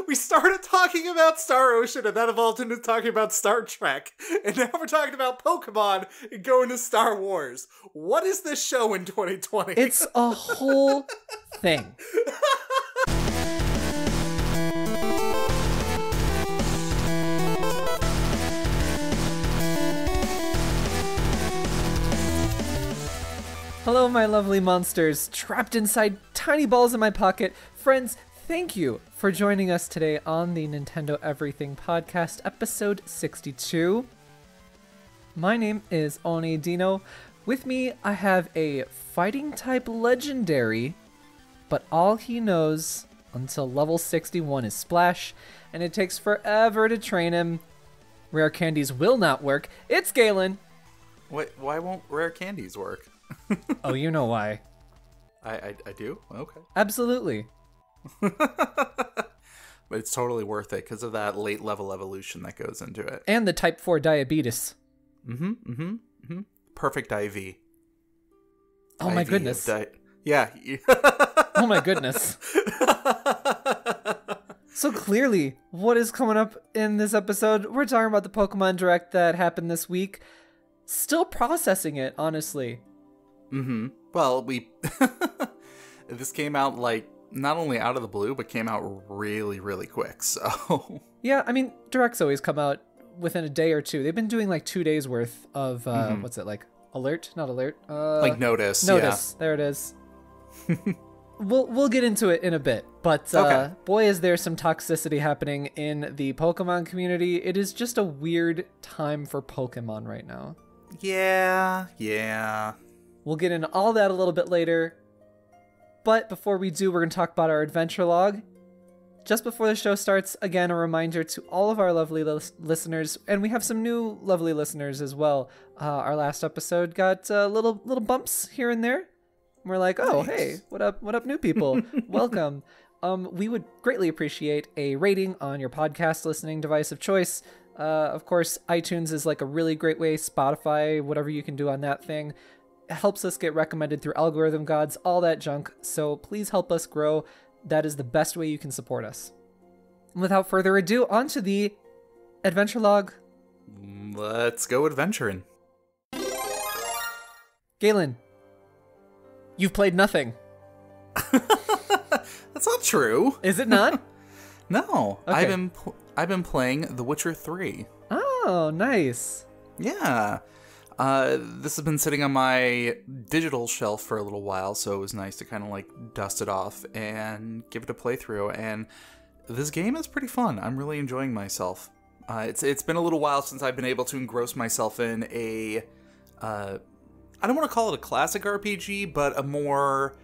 We started talking about Star Ocean, and that evolved into talking about Star Trek. And now we're talking about Pokemon and going to Star Wars. What is this show in 2020? It's a whole thing. Hello, my lovely monsters, trapped inside tiny balls in my pocket. Friends, thank you for joining us today on the Nintendo Everything Podcast, episode 62. My name is Oni Dino. With me, I have a fighting-type legendary, but all he knows until level 61 is Splash, and it takes forever to train him. Rare candies will not work. It's Galen. Wait, why won't rare candies work? Oh, you know why. I do? Okay. Absolutely. But it's totally worth it because of that late level evolution that goes into it. And the type 4 diabetes. Perfect IV. Oh my goodness. Yeah. Oh my goodness. So clearly, what is coming up in this episode? We're talking about the Pokemon Direct that happened this week. Still processing it, honestly. Well, this came out like not only out of the blue, but came out really, really quick. So yeah, I mean, Directs always come out within a day or two. They've been doing like 2 days worth of what's it like? Alert? Not alert. Like notice. Notice. Yeah. There it is. We'll get into it in a bit, but okay. Boy, is there some toxicity happening in the Pokemon community. It is just a weird time for Pokemon right now. Yeah. We'll get into all that a little bit later. But before we do, we're going to talk about our adventure log. Just before the show starts, again, a reminder to all of our lovely listeners, and we have some new lovely listeners as well. Our last episode got little bumps here and there. We're like, oh, nice. Hey, what up, new people? Welcome. We would greatly appreciate a rating on your podcast listening device of choice. Of course, iTunes is like a really great way, Spotify, whatever you can do on that thing. It helps us get recommended through algorithm gods, all that junk. So please help us grow. That is the best way you can support us. And without further ado, on to the adventure log. Let's go adventuring. Galen, you've played nothing. That's not true. Is it not? No. Okay. I've been playing The Witcher 3. Oh, nice. Yeah. This has been sitting on my digital shelf for a little while, so it was nice to kind of like dust it off and give it a playthrough. And this game is pretty fun. I'm really enjoying myself. It's been a little while since I've been able to engross myself in a I don't want to call it a classic RPG, but a more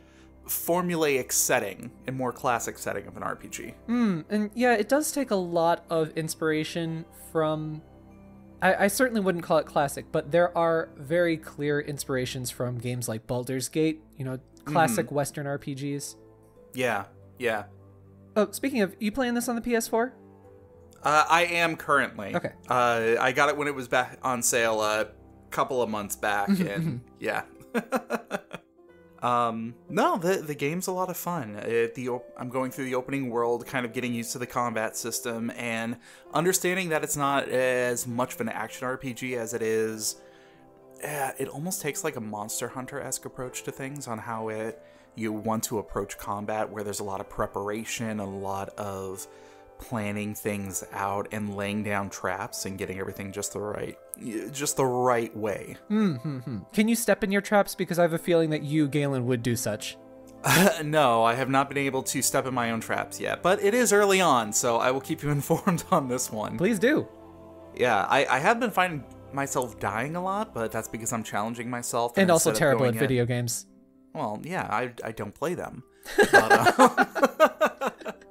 formulaic setting, a more classic setting of an RPG. And yeah, it does take a lot of inspiration from... I certainly wouldn't call it classic, but there are very clear inspirations from games like Baldur's Gate, classic Western RPGs. Yeah. Oh, speaking of, you playing this on the PS4? I am currently. Okay. I got it when it was back on sale a couple of months back, and yeah. No, the game's a lot of fun. I'm going through the opening world, kind of getting used to the combat system, and understanding that it's not as much of an action RPG as it is. It almost takes like a Monster Hunter-esque approach to things on how you want to approach combat, where there's a lot of preparation, a lot of planning things out, and laying down traps and getting everything just the right way. Can you step in your traps? Because I have a feeling that you, Galen, would do such. No, I have not been able to step in my own traps yet, but it is early on, so I will keep you informed on this one. Please do. Yeah, I have been finding myself dying a lot, but that's because I'm challenging myself. And also terrible at video games. Well, yeah, I don't play them. But,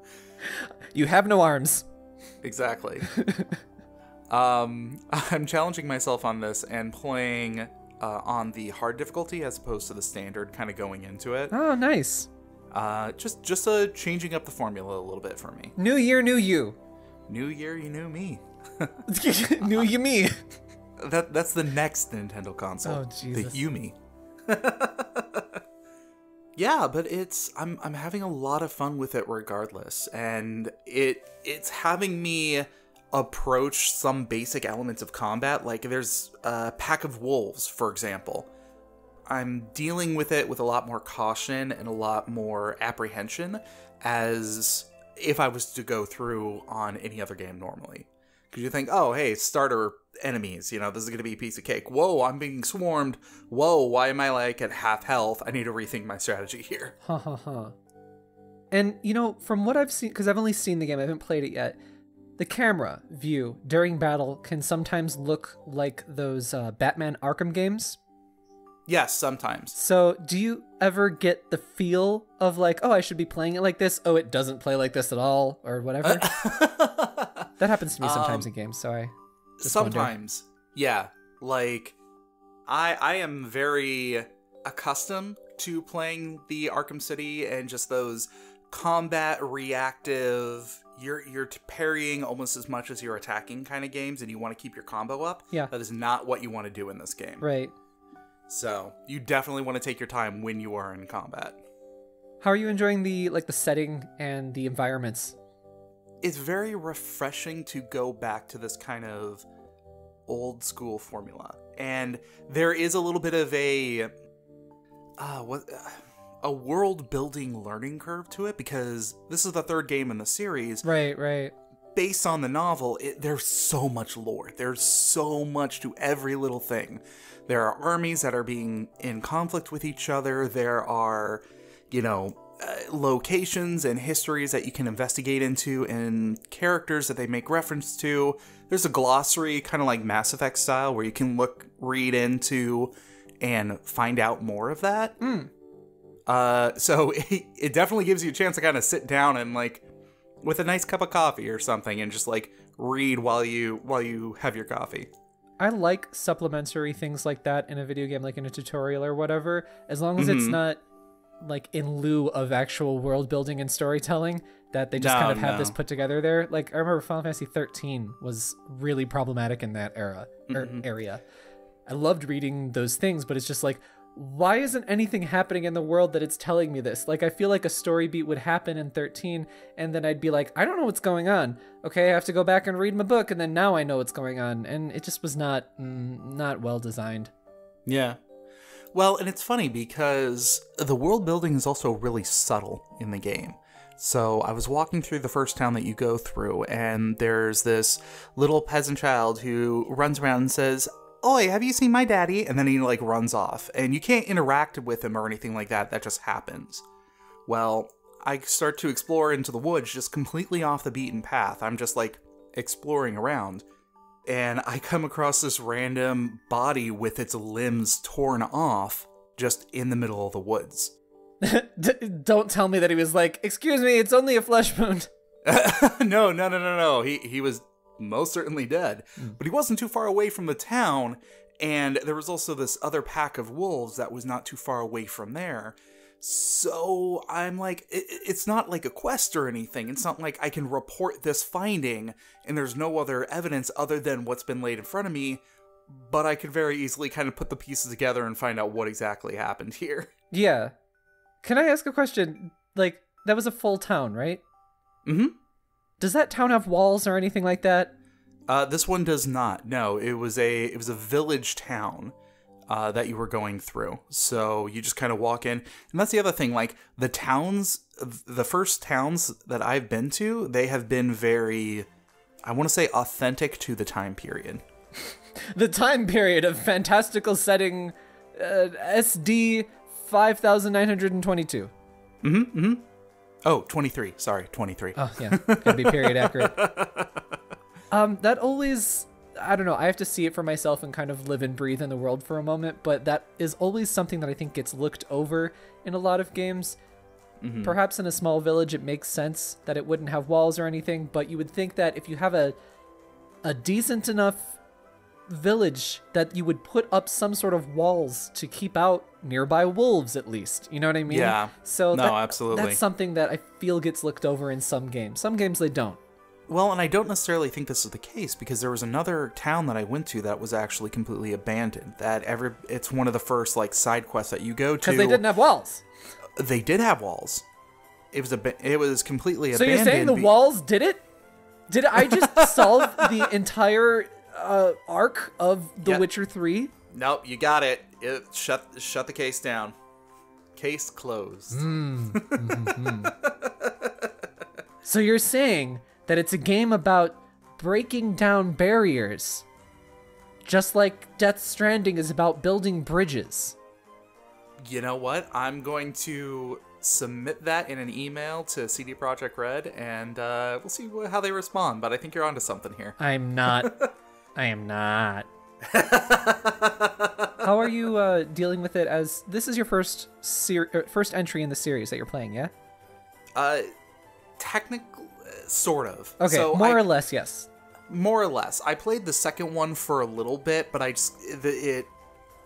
you have no arms. Exactly. I'm challenging myself on this and playing on the hard difficulty as opposed to the standard, kind of going into it. Oh, nice. Just changing up the formula a little bit for me. New year, new you. New year, you knew me. New you me. That's the next Nintendo console. Oh, Jesus. The Yumi. Yeah, but I'm having a lot of fun with it regardless, and it's having me approach some basic elements of combat. Like there's a pack of wolves, for example. I'm dealing with it with a lot more caution and a lot more apprehension as if I was to go through on any other game normally. Because you think, oh, hey, starter enemies, this is going to be a piece of cake. Whoa, I'm being swarmed. Whoa, why am I like at half health? I need to rethink my strategy here. And, from what I've seen, because I've only seen the game, I haven't played it yet, the camera view during battle can sometimes look like those Batman Arkham games. Yes, sometimes. So do you ever get the feel of like, oh, I should be playing it like this? Oh, it doesn't play like this at all, or whatever? That happens to me sometimes in games, so I just sometimes wonder. Yeah, like I am very accustomed to playing the Arkham City and just those combat reactive, you're parrying almost as much as you're attacking kind of games, and you want to keep your combo up. Yeah, that is not what you want to do in this game. Right. So you definitely want to take your time when you are in combat. How are you enjoying the setting and the environments? It's very refreshing to go back to this kind of old school formula. And there is a little bit of a world building learning curve to it, because this is the third game in the series. Right. Based on the novel, there's so much lore. There's so much to every little thing. There are armies that are being in conflict with each other. There are, locations and histories that you can investigate into, and characters that they make reference to. There's a glossary, kind of like Mass Effect style, where you can read into and find out more of that. So it definitely gives you a chance to kind of sit down and with a nice cup of coffee or something and just read while you have your coffee. I like supplementary things like that in a video game, like in a tutorial or whatever, as long as it's not in lieu of actual world building and storytelling, that they just have this put together there. I remember Final Fantasy 13 was really problematic in that area. I loved reading those things, but it's just why isn't anything happening in the world that it's telling me this? I feel like a story beat would happen in 13, and then I'd be like, I don't know what's going on. Okay, I have to go back and read my book, and then now I know what's going on. And it just was not well designed. Yeah. Well, and it's funny because the world building is also really subtle in the game. So I was walking through the first town that you go through, and there's this little peasant child who runs around and says, "Oi, have you seen my daddy?" And then he runs off, and you can't interact with him or anything like that. That just happens. Well, I start to explore into the woods just completely off the beaten path. I'm just exploring around, and I come across this random body with its limbs torn off just in the middle of the woods. Don't tell me that he was excuse me, it's only a flesh wound. No. He was most certainly dead, but he wasn't too far away from the town, and there was also this other pack of wolves that was not too far away from there. So I'm it's not like a quest or anything. It's not like I can report this finding and there's no other evidence other than what's been laid in front of me, but I could very easily kind of put the pieces together and find out what exactly happened here. Yeah. Can I ask a question? That was a full town, right? Mm-hmm. Does that town have walls or anything like that? This one does not. No, it was a village town that you were going through. So you just kind of walk in, and that's the other thing. The towns, the first towns that I've been to, they have been very, I want to say, authentic to the time period. The time period of fantastical setting, SD 5922. Mm-hmm. Oh, 23. Sorry, 23. Oh, yeah. Gotta be period accurate. That always, I don't know, I have to see it for myself and kind of live and breathe in the world for a moment, but that is always something that I think gets looked over in a lot of games. Mm-hmm. Perhaps in a small village it makes sense that it wouldn't have walls or anything, but you would think that if you have a decent enough village that you would put up some sort of walls to keep out nearby wolves, at least. You know what I mean? Yeah. So absolutely. That's something that I feel gets looked over in some games. Some games they don't. Well, and I don't necessarily think this is the case, because there was another town that I went to that was actually completely abandoned. It's one of the first side quests that you go to. Because they didn't have walls. They did have walls. It was completely So abandoned. you're saying the walls did it? Did I just solve the entire arc of The Witcher 3? Nope, you got it. Shut the case down. Case closed. So you're saying that it's a game about breaking down barriers, just like Death Stranding is about building bridges. You know what? I'm going to submit that in an email to CD Projekt Red, and we'll see how they respond. But I think you're onto something here. I'm not. I am not. How are you dealing with it, as this is your first entry in the series that you're playing, yeah? Technically, sort of. Okay, so more or less, yes. More or less. I played the second one for a little bit, but it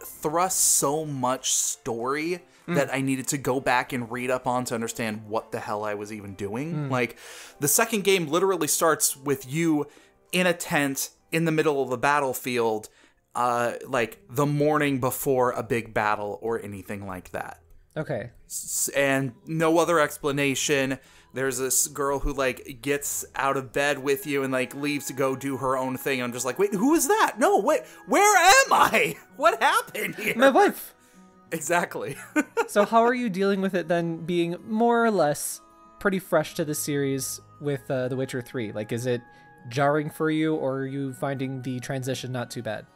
thrusts so much story that I needed to go back and read up on to understand what the hell I was even doing. Like, the second game literally starts with you in a tent in the middle of the battlefield, like the morning before a big battle or anything like that. Okay. And no other explanation. There's this girl who, like, gets out of bed with you and, like, leaves to go do her own thing. I'm just like, wait, who is that? No, wait, where am I? What happened here? My wife. Exactly. So how are you dealing with it then, being more or less pretty fresh to the series with The Witcher 3? Like, is it jarring for you, or are you finding the transition not too bad?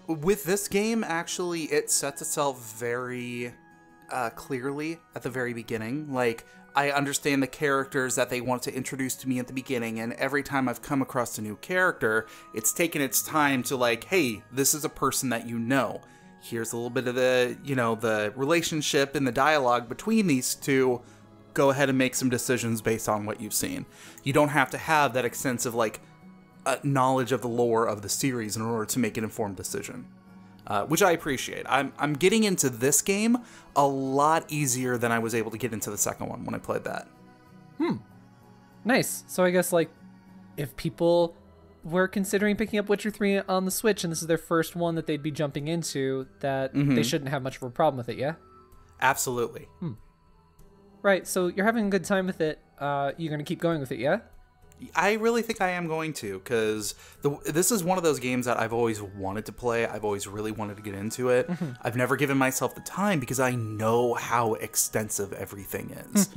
With this game, actually, it sets itself very clearly at the very beginning. Like, I understand the characters that they want to introduce to me at the beginning, and every time I've come across a new character, it's taken its time to, like, hey, this is a person that you know. Here's a little bit of the, the relationship and the dialogue between these two. Go ahead and make some decisions based on what you've seen. You don't have to have that extensive, like, knowledge of the lore of the series in order to make an informed decision. Which I appreciate. I'm getting into this game a lot easier than I was able to get into the second one when I played that. Nice. So I guess, like, if people were considering picking up Witcher 3 on the Switch and this is their first one that they'd be jumping into, that they shouldn't have much of a problem with it, yeah? Absolutely. Right, so you're having a good time with it. You're going to keep going with it, yeah? I really think I am going to, because this is one of those games that I've always wanted to play. I've always really wanted to get into it. I've never given myself the time because I know how extensive everything is.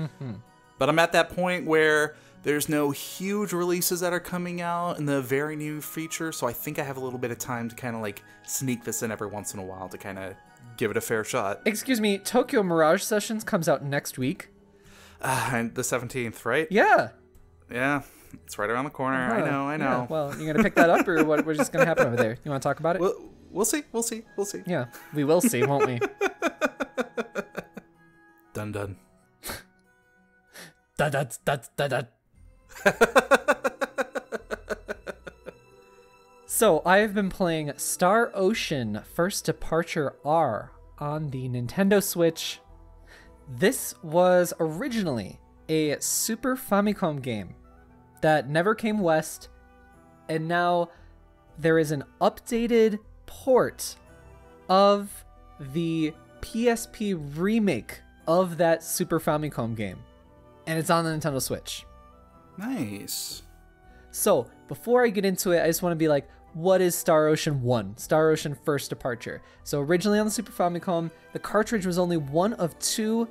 But I'm at that point where there's no huge releases that are coming out in the very new future, so I think I have a little bit of time to kind of, like, sneak this in every once in a while to kind of give it a fair shot. Excuse me, Tokyo Mirage Sessions comes out next week. The 17th, right? Yeah. Yeah. It's right around the corner. I know. Yeah. Well, you're going to pick that up, or what's just going to happen over there? You want to talk about it? We'll see. Yeah, we will see, won't we? Dun dun. Da. So, I have been playing Star Ocean First Departure R on the Nintendo Switch. This was originally a Super Famicom game that never came west, and now there is an updated port of the PSP remake of that Super Famicom game, and it's on the Nintendo Switch. Nice. So, before I get into it, I just want to be like, what is Star Ocean 1? Star Ocean First Departure. So originally on the Super Famicom, the cartridge was only one of two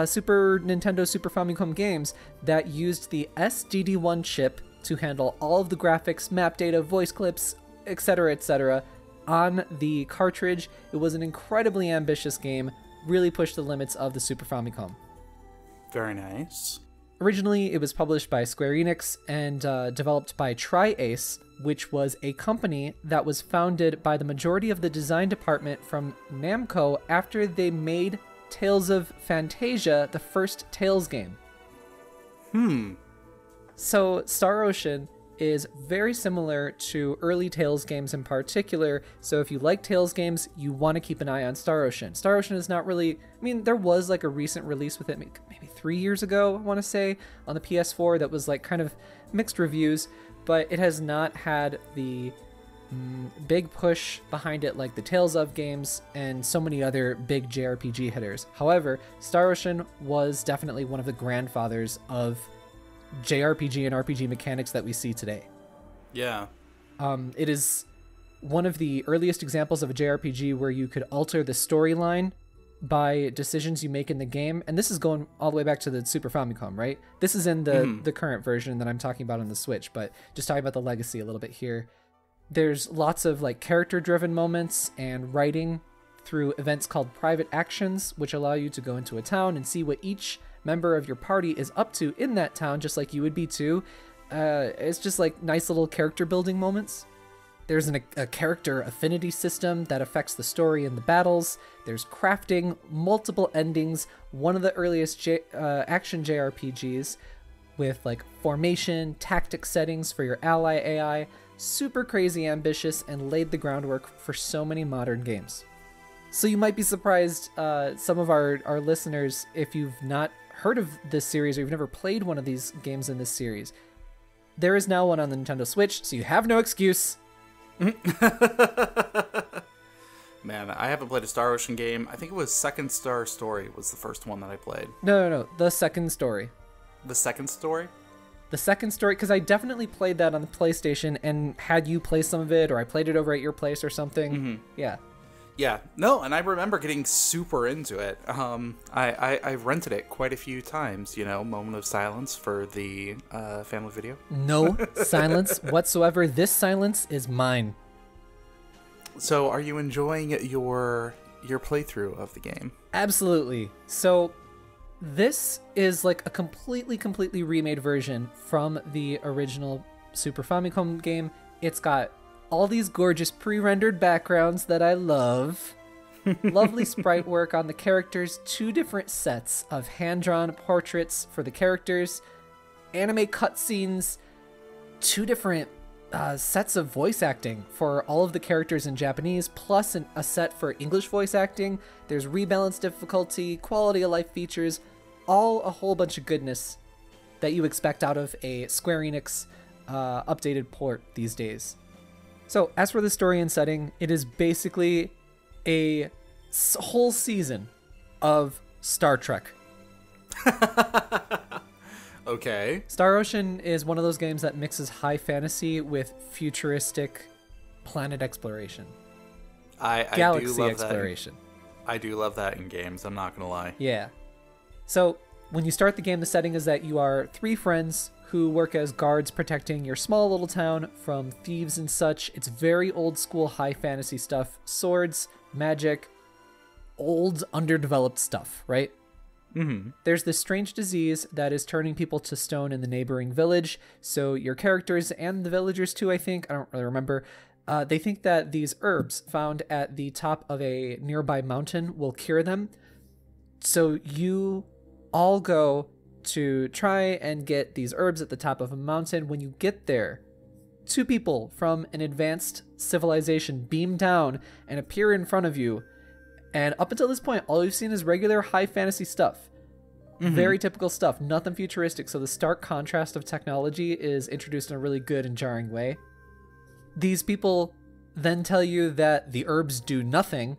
Super Nintendo Super Famicom games that used the SDD1 chip to handle all of the graphics, map data, voice clips, etc. on the cartridge. It was an incredibly ambitious game, really pushed the limits of the Super Famicom. Very nice. Originally, it was published by Square Enix and developed by Tri-Ace, which was a company that was founded by the majority of the design department from Namco after they made Tales of Phantasia, the first Tales game. So Star Ocean is very similar to early Tales games in particular, so if you like Tales games, you want to keep an eye on Star Ocean. Star Ocean is not really... I mean, there was like a recent release with it, maybe 3 years ago, I want to say, on the PS4 that was like kind of mixed reviews, but it has not had the big push behind it like the Tales of games and so many other big JRPG hitters. However, Star Ocean was definitely one of the grandfathers of JRPG and RPG mechanics that we see today. Yeah. It is one of the earliest examples of a JRPG where you could alter the storyline by decisions you make in the game, and this is going all the way back to the Super Famicom, right? This is in the current version that I'm talking about on the Switch, but just talking about the legacy a little bit here. There's lots of like character-driven moments and writing through events called private actions, which allow you to go into a town and see what each member of your party is up to in that town, just like you would be too. It's just like nice little character building moments. There's a character affinity system that affects the story and the battles. There's crafting, multiple endings, one of the earliest action JRPGs with like formation, tactic settings for your ally AI, super crazy ambitious, and laid the groundwork for so many modern games. So you might be surprised, some of our listeners, if you've not heard of this series or you've never played one of these games in this series. There is now one on the Nintendo Switch, so you have no excuse. Man, I haven't played a Star Ocean game. I think it was Second Star Story was the first one that I played. No. The second story. The second story? The second story, because I definitely played that on the PlayStation and had you play some of it, or I played it over at your place or something. Mm-hmm. Yeah. Yeah. No, and I remember getting super into it. I rented it quite a few times, moment of silence for the family video. No silence whatsoever. This silence is mine. So are you enjoying your playthrough of the game? Absolutely. So this is like a completely remade version from the original Super Famicom game. It's got all these gorgeous pre-rendered backgrounds that I love. Lovely sprite work on the characters, 2 different sets of hand-drawn portraits for the characters, anime cutscenes, 2 different sets of voice acting for all of the characters in Japanese, plus a set for English voice acting. There's rebalanced difficulty, quality of life features, all a whole bunch of goodness that you expect out of a Square Enix updated port these days. So, as for the story and setting, it is basically a whole season of Star Trek. Okay. Star Ocean is one of those games that mixes high fantasy with futuristic planet exploration. Galaxy do love exploration. That. I do love that in games, I'm not going to lie. Yeah. So, when you start the game, the setting is that you are 3 friends who work as guards protecting your small little town from thieves and such. It's very old school high fantasy stuff. Swords, magic, old underdeveloped stuff, right? Mm-hmm. There's this strange disease that is turning people to stone in the neighboring village. So your characters and the villagers too, I think, I don't really remember, they think that these herbs found at the top of a nearby mountain will cure them. So you all go to try and get these herbs at the top of a mountain. When you get there, 2 people from an advanced civilization beam down and appear in front of you. And up until this point, all you've seen is regular high fantasy stuff. Mm-hmm. Very typical stuff, nothing futuristic. So the stark contrast of technology is introduced in a really good and jarring way. These people then tell you that the herbs do nothing.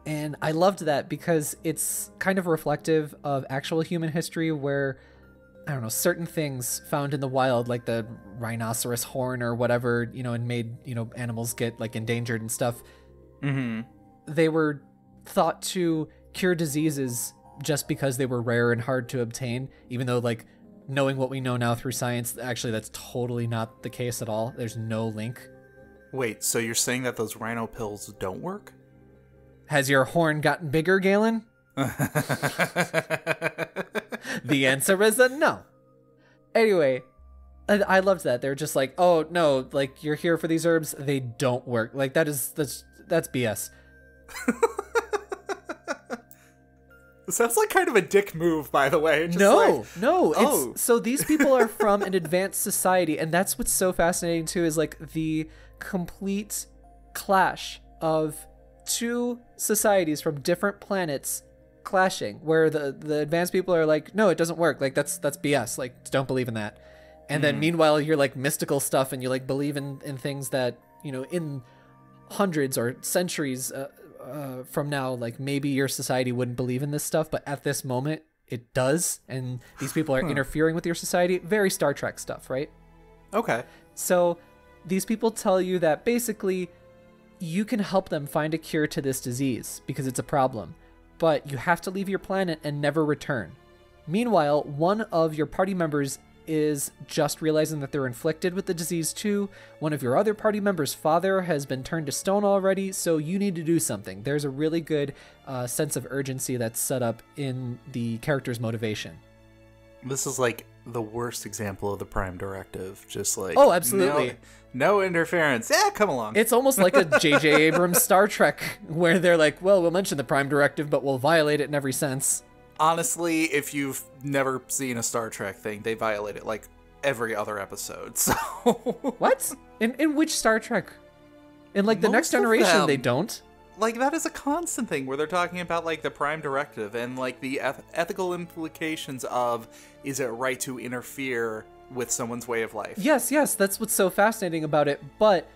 And I loved that because it's kind of reflective of actual human history where, I don't know, certain things found in the wild, like the rhinoceros horn or whatever, and made, animals get like endangered and stuff. Mm-hmm. They were thought to cure diseases just because they were rare and hard to obtain, even though like knowing what we know now through science, actually that's totally not the case at all. There's no link. Wait, so you're saying that those rhino pills don't work? Has your horn gotten bigger, Galen? The answer is a no. Anyway, I loved that. They're just like, oh no, like you're here for these herbs. They don't work. Like that's BS. Sounds like kind of a dick move, by the way. Just no. Oh. So these people are from an advanced society, and that's what's so fascinating too, is like the complete clash of 2 societies from different planets clashing, where the advanced people are like, no, it doesn't work. Like that's BS. Like don't believe in that. And then meanwhile, you're like mystical stuff, and you like believe in things that, in hundreds or centuries from now, like maybe your society wouldn't believe in this stuff, but at this moment it does, and these people are interfering with your society. Very Star Trek stuff, right? Okay. So these people tell you that basically you can help them find a cure to this disease because it's a problem, but you have to leave your planet and never return. Meanwhile, one of your party members is just realizing that they're inflicted with the disease too. One of your other party members' father has been turned to stone already, so you need to do something. There's a really good sense of urgency that's set up in the character's motivation. This is like the worst example of the Prime Directive. Just like, oh, absolutely. No interference. Yeah, come along. It's almost like a J.J. Abrams Star Trek, where they're like, well, we'll mention the Prime Directive, but we'll violate it in every sense. Honestly, if you've never seen a Star Trek thing, they violate it like every other episode. So what? In which Star Trek? In like the Next Generation, they don't. Like, that is a constant thing where they're talking about like the Prime Directive and like the ethical implications of, is it right to interfere with someone's way of life? Yes, that's what's so fascinating about it. But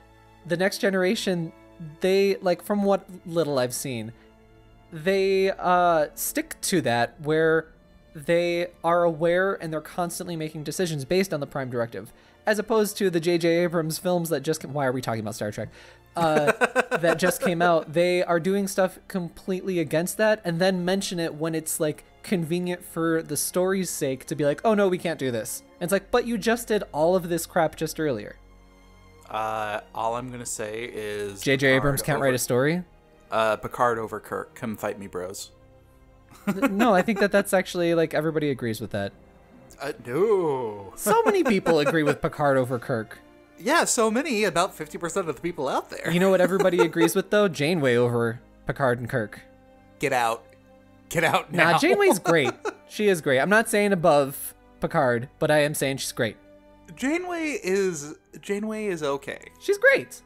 the Next Generation, they, like, from what little I've seen, they stick to that, where they are aware and they're constantly making decisions based on the Prime Directive, as opposed to the J.J. Abrams films that just why are we talking about Star Trek? That just came out. They are doing stuff completely against that, and then mention it when it's like convenient for the story's sake to be like, oh no, we can't do this. And it's like, but you just did all of this crap just earlier. All I'm gonna say is J.J. Abrams can't write a story. Picard over Kirk. Come fight me, bros. No, I think that's actually, like, everybody agrees with that. No. So many people agree with Picard over Kirk. Yeah, so many. About 50% of the people out there. You know what everybody agrees with, though? Janeway over Picard and Kirk. Get out. Get out now. Nah, Janeway's great. She is great. I'm not saying above Picard, but I am saying she's great. Janeway is okay. She's great.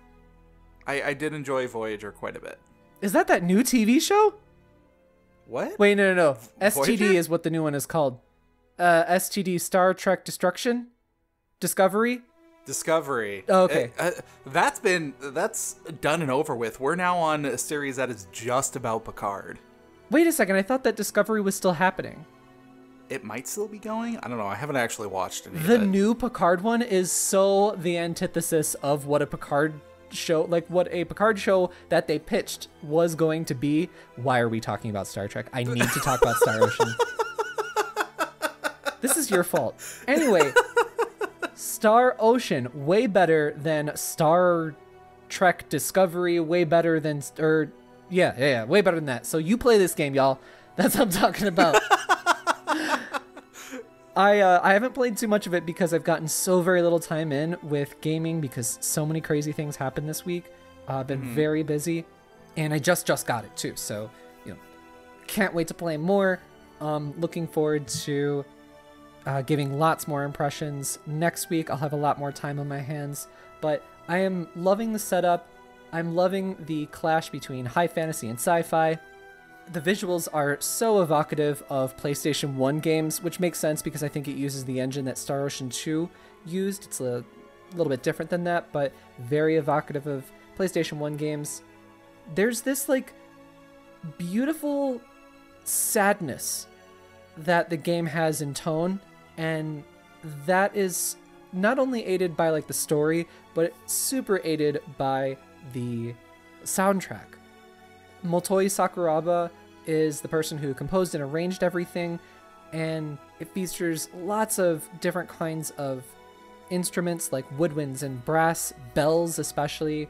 I did enjoy Voyager quite a bit. Is that new TV show? What? Wait, no. Voyager? STD is what the new one is called. STD, Star Trek Destruction? Discovery? Oh, okay. That's done and over with. We're now on a series that is just about Picard. Wait a second, I thought that Discovery was still happening. It might still be going? I don't know. I haven't actually watched any of it. The new Picard one is so the antithesis of what a Picard show, like what a Picard show that they pitched was going to be. Why are we talking about Star Trek? I need to talk about Star Ocean. This is your fault. Anyway, Star Ocean, way better than Star Trek Discovery, way better than, way better than that. So you play this game, y'all. That's what I'm talking about. I haven't played too much of it because I've gotten so very little time in with gaming because so many crazy things happened this week. I've been very busy, and I just got it too. So, can't wait to play more. Looking forward to giving lots more impressions. Next week, I'll have a lot more time on my hands, but I am loving the setup. I'm loving the clash between high fantasy and sci-fi. The visuals are so evocative of PlayStation 1 games, which makes sense because I think it uses the engine that Star Ocean 2 used. It's a little bit different than that, but very evocative of PlayStation 1 games. There's this, like, beautiful sadness that the game has in tone, and that is not only aided by, like, the story, but super aided by the soundtrack. Motoi Sakuraba is the person who composed and arranged everything, and it features lots of different kinds of instruments like woodwinds and brass, bells especially,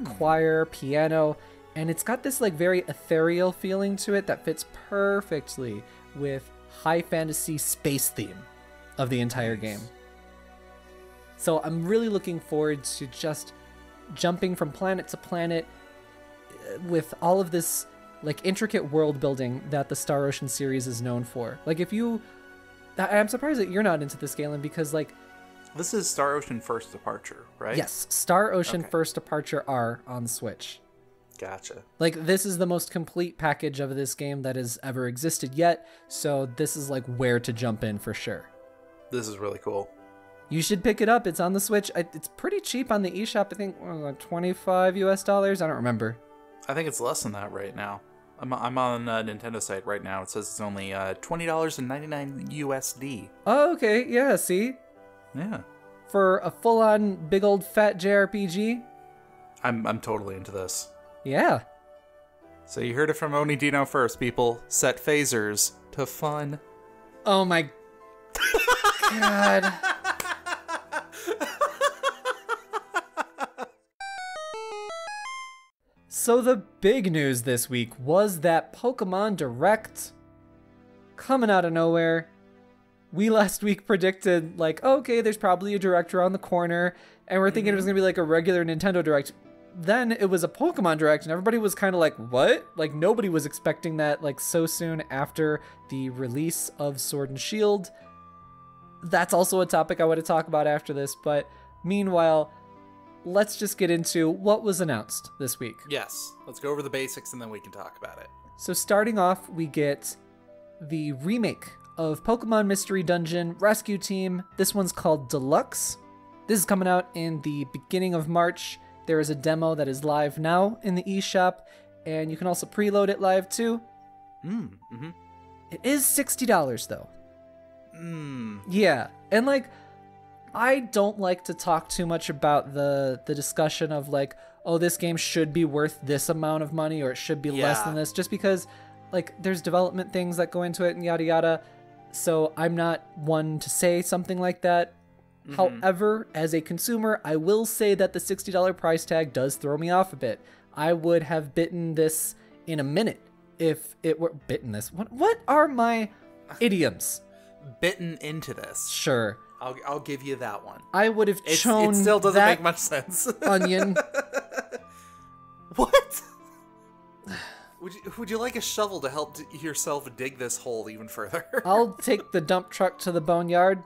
choir, piano, and it's got this like very ethereal feeling to it that fits perfectly with high fantasy space theme of the entire game. So I'm really looking forward to just jumping from planet to planet with all of this like intricate world building that the Star Ocean series is known for. Like I'm surprised that you're not into this, Galen, because like this is Star Ocean First Departure, right? Yes, Star Ocean First Departure R on Switch. Gotcha. Like this is the most complete package of this game that has ever existed yet, so this is like where to jump in for sure. This is really cool. You should pick it up. It's on the Switch. It's pretty cheap on the eShop. I think like $25 US. I don't remember. I think it's less than that right now. I'm on Nintendo site right now. It says it's only $20.99 USD. Oh, okay. Yeah, see? Yeah. For a full-on big old fat JRPG? I'm totally into this. Yeah. So you heard it from Oni Dino first, people. Set phasers to fun. Oh my god. So the big news this week was that Pokemon Direct coming out of nowhere. We last week predicted, like, okay, there's probably a Direct around the corner, and we're thinking it was going to be like a regular Nintendo Direct. Then it was a Pokemon Direct, and everybody was kind of like, what? Like, nobody was expecting that, like, so soon after the release of Sword and Shield. That's also a topic I want to talk about after this, but meanwhile, let's just get into what was announced this week. Yes, let's go over the basics and then we can talk about it. So starting off, we get the remake of Pokemon Mystery Dungeon Rescue Team. This one's called Deluxe. This is coming out in the beginning of March. There is a demo that is live now in the eShop, and you can also preload it live too. It is $60 though. Yeah, and like, I don't like to talk too much about the discussion of like, oh, this game should be worth this amount of money or it should be less than this, just because like there's development things that go into it and yada yada. So I'm not one to say something like that. However, as a consumer, I will say that the $60 price tag does throw me off a bit. I would have bitten this in a minute if it were bitten this. What are my idioms? Bitten into this. Sure. I'll give you that one. I would have chown It still doesn't that make much sense. onion. What? Would you like a shovel to help yourself dig this hole even further? I'll take the dump truck to the boneyard.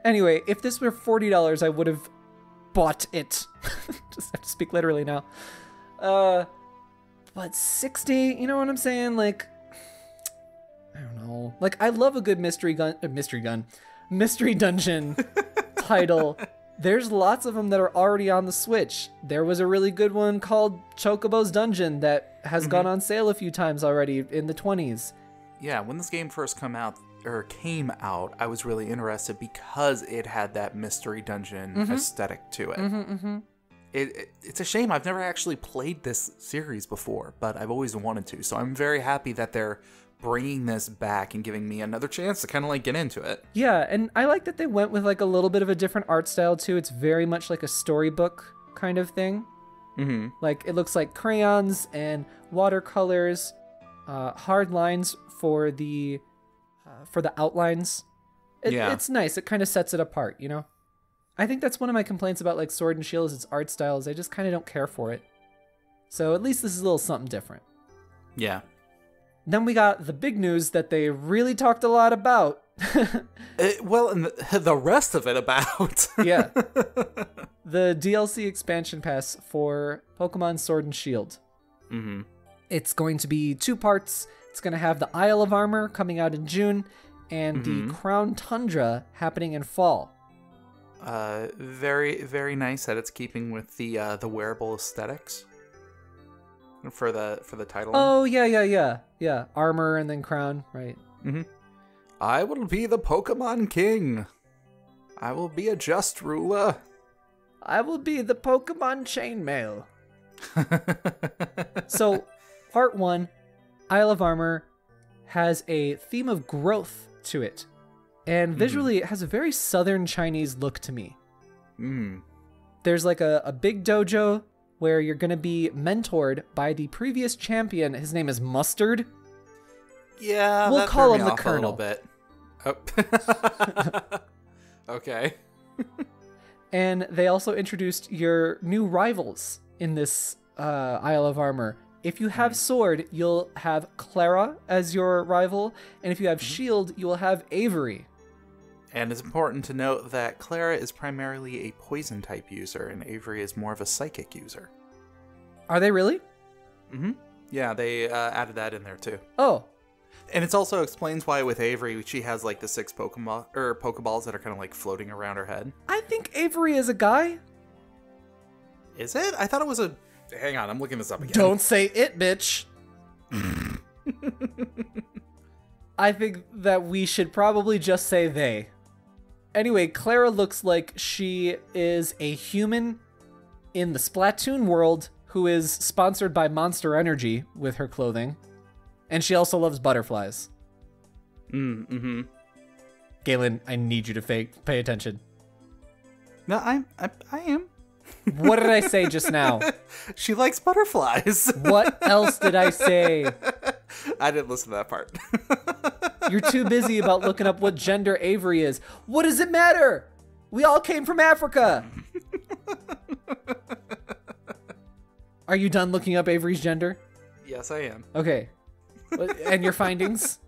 Anyway, if this were $40, I would have bought it. Just have to speak literally now. But 60, you know what I'm saying? Like, I don't know. Like, I love a good mystery dungeon title. There's lots of them that are already on the Switch. There was a really good one called Chocobo's Dungeon that has gone on sale a few times already in the 20s. Yeah, when this game first came out, I was really interested because it had that mystery dungeon aesthetic to it. It's a shame I've never actually played this series before, but I've always wanted to. So I'm very happy that they're bringing this back and giving me another chance to kind of like get into it. Yeah, and I like that they went with like a little bit of a different art style too. It's very much like a storybook kind of thing. Like it looks like crayons and watercolors, hard lines for the outlines. It's nice. It kind of sets it apart, you know? I think that's one of my complaints about like Sword and Shield is its art styles. I just kind of don't care for it. So at least this is a little something different. Yeah. Then we got the big news that they really talked a lot about. Well, and the rest of it about. Yeah. The DLC expansion pass for Pokemon Sword and Shield. It's going to be 2 parts. It's going to have the Isle of Armor coming out in June and the Crown Tundra happening in fall. Very, very nice that it's keeping with the wearable aesthetics for the title. Oh, yeah. Armor and then crown, right. I will be the Pokemon King. I will be a just ruler. I will be the Pokemon Chainmail. So, part 1, Isle of Armor, has a theme of growth to it. And visually, it has a very southern Chinese look to me. There's like a big dojo where you're going to be mentored by the previous champion. His name is Mustard. Yeah, we'll call him the Colonel. A little bit. Oh. Okay. And they also introduced your new rivals in this Isle of Armor. If you have Sword, you'll have Clara as your rival, and if you have Shield, you will have Avery. And it's important to note that Clara is primarily a poison-type user, and Avery is more of a psychic user. Are they really? Yeah, they added that in there, too. Oh. And it also explains why with Avery she has like the 6 Pokeballs that are kind of like floating around her head. I think Avery is a guy. Is it? I thought it was a... Hang on, I'm looking this up again. Don't say it, bitch. I think that we should probably just say they. Anyway, Clara looks like she is a human in the Splatoon world who is sponsored by Monster Energy with her clothing. And she also loves butterflies. Mm-hmm. Galen, I need you to pay attention. No, I am. What did I say just now? She likes butterflies. What else did I say? I didn't listen to that part. You're too busy about looking up what gender Avery is. What does it matter? We all came from Africa. Are you done looking up Avery's gender? Yes, I am. Okay. And your findings?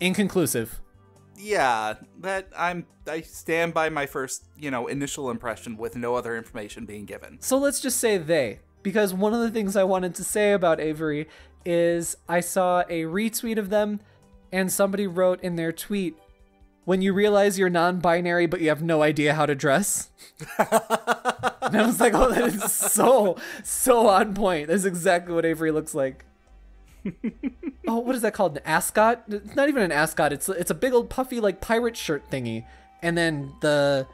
Inconclusive. Yeah, I stand by my first, initial impression with no other information being given. So let's just say they, because one of the things I wanted to say about Avery is I saw a retweet of them and somebody wrote in their tweet, when you realize you're non-binary but you have no idea how to dress. And I was like, oh, that is so on point. That's exactly what Avery looks like. Oh, what is that called? An ascot? It's not even an ascot. It's a big old puffy like pirate shirt thingy, and then the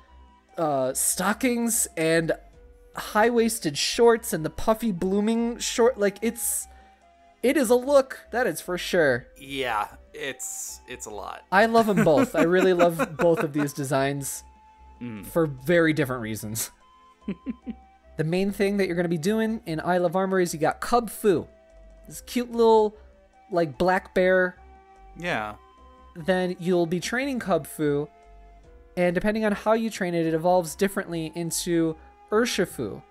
stockings and high-waisted shorts and the puffy blooming short. Like it is a look, that is for sure. Yeah, it's a lot. I love them both. I really love both of these designs for very different reasons. The main thing that you're going to be doing in Isle of Armor is you got Cub Fu. This cute little, like, black bear. Yeah. Then you'll be training Cub Fu, and depending on how you train it, it evolves differently into Urshifu.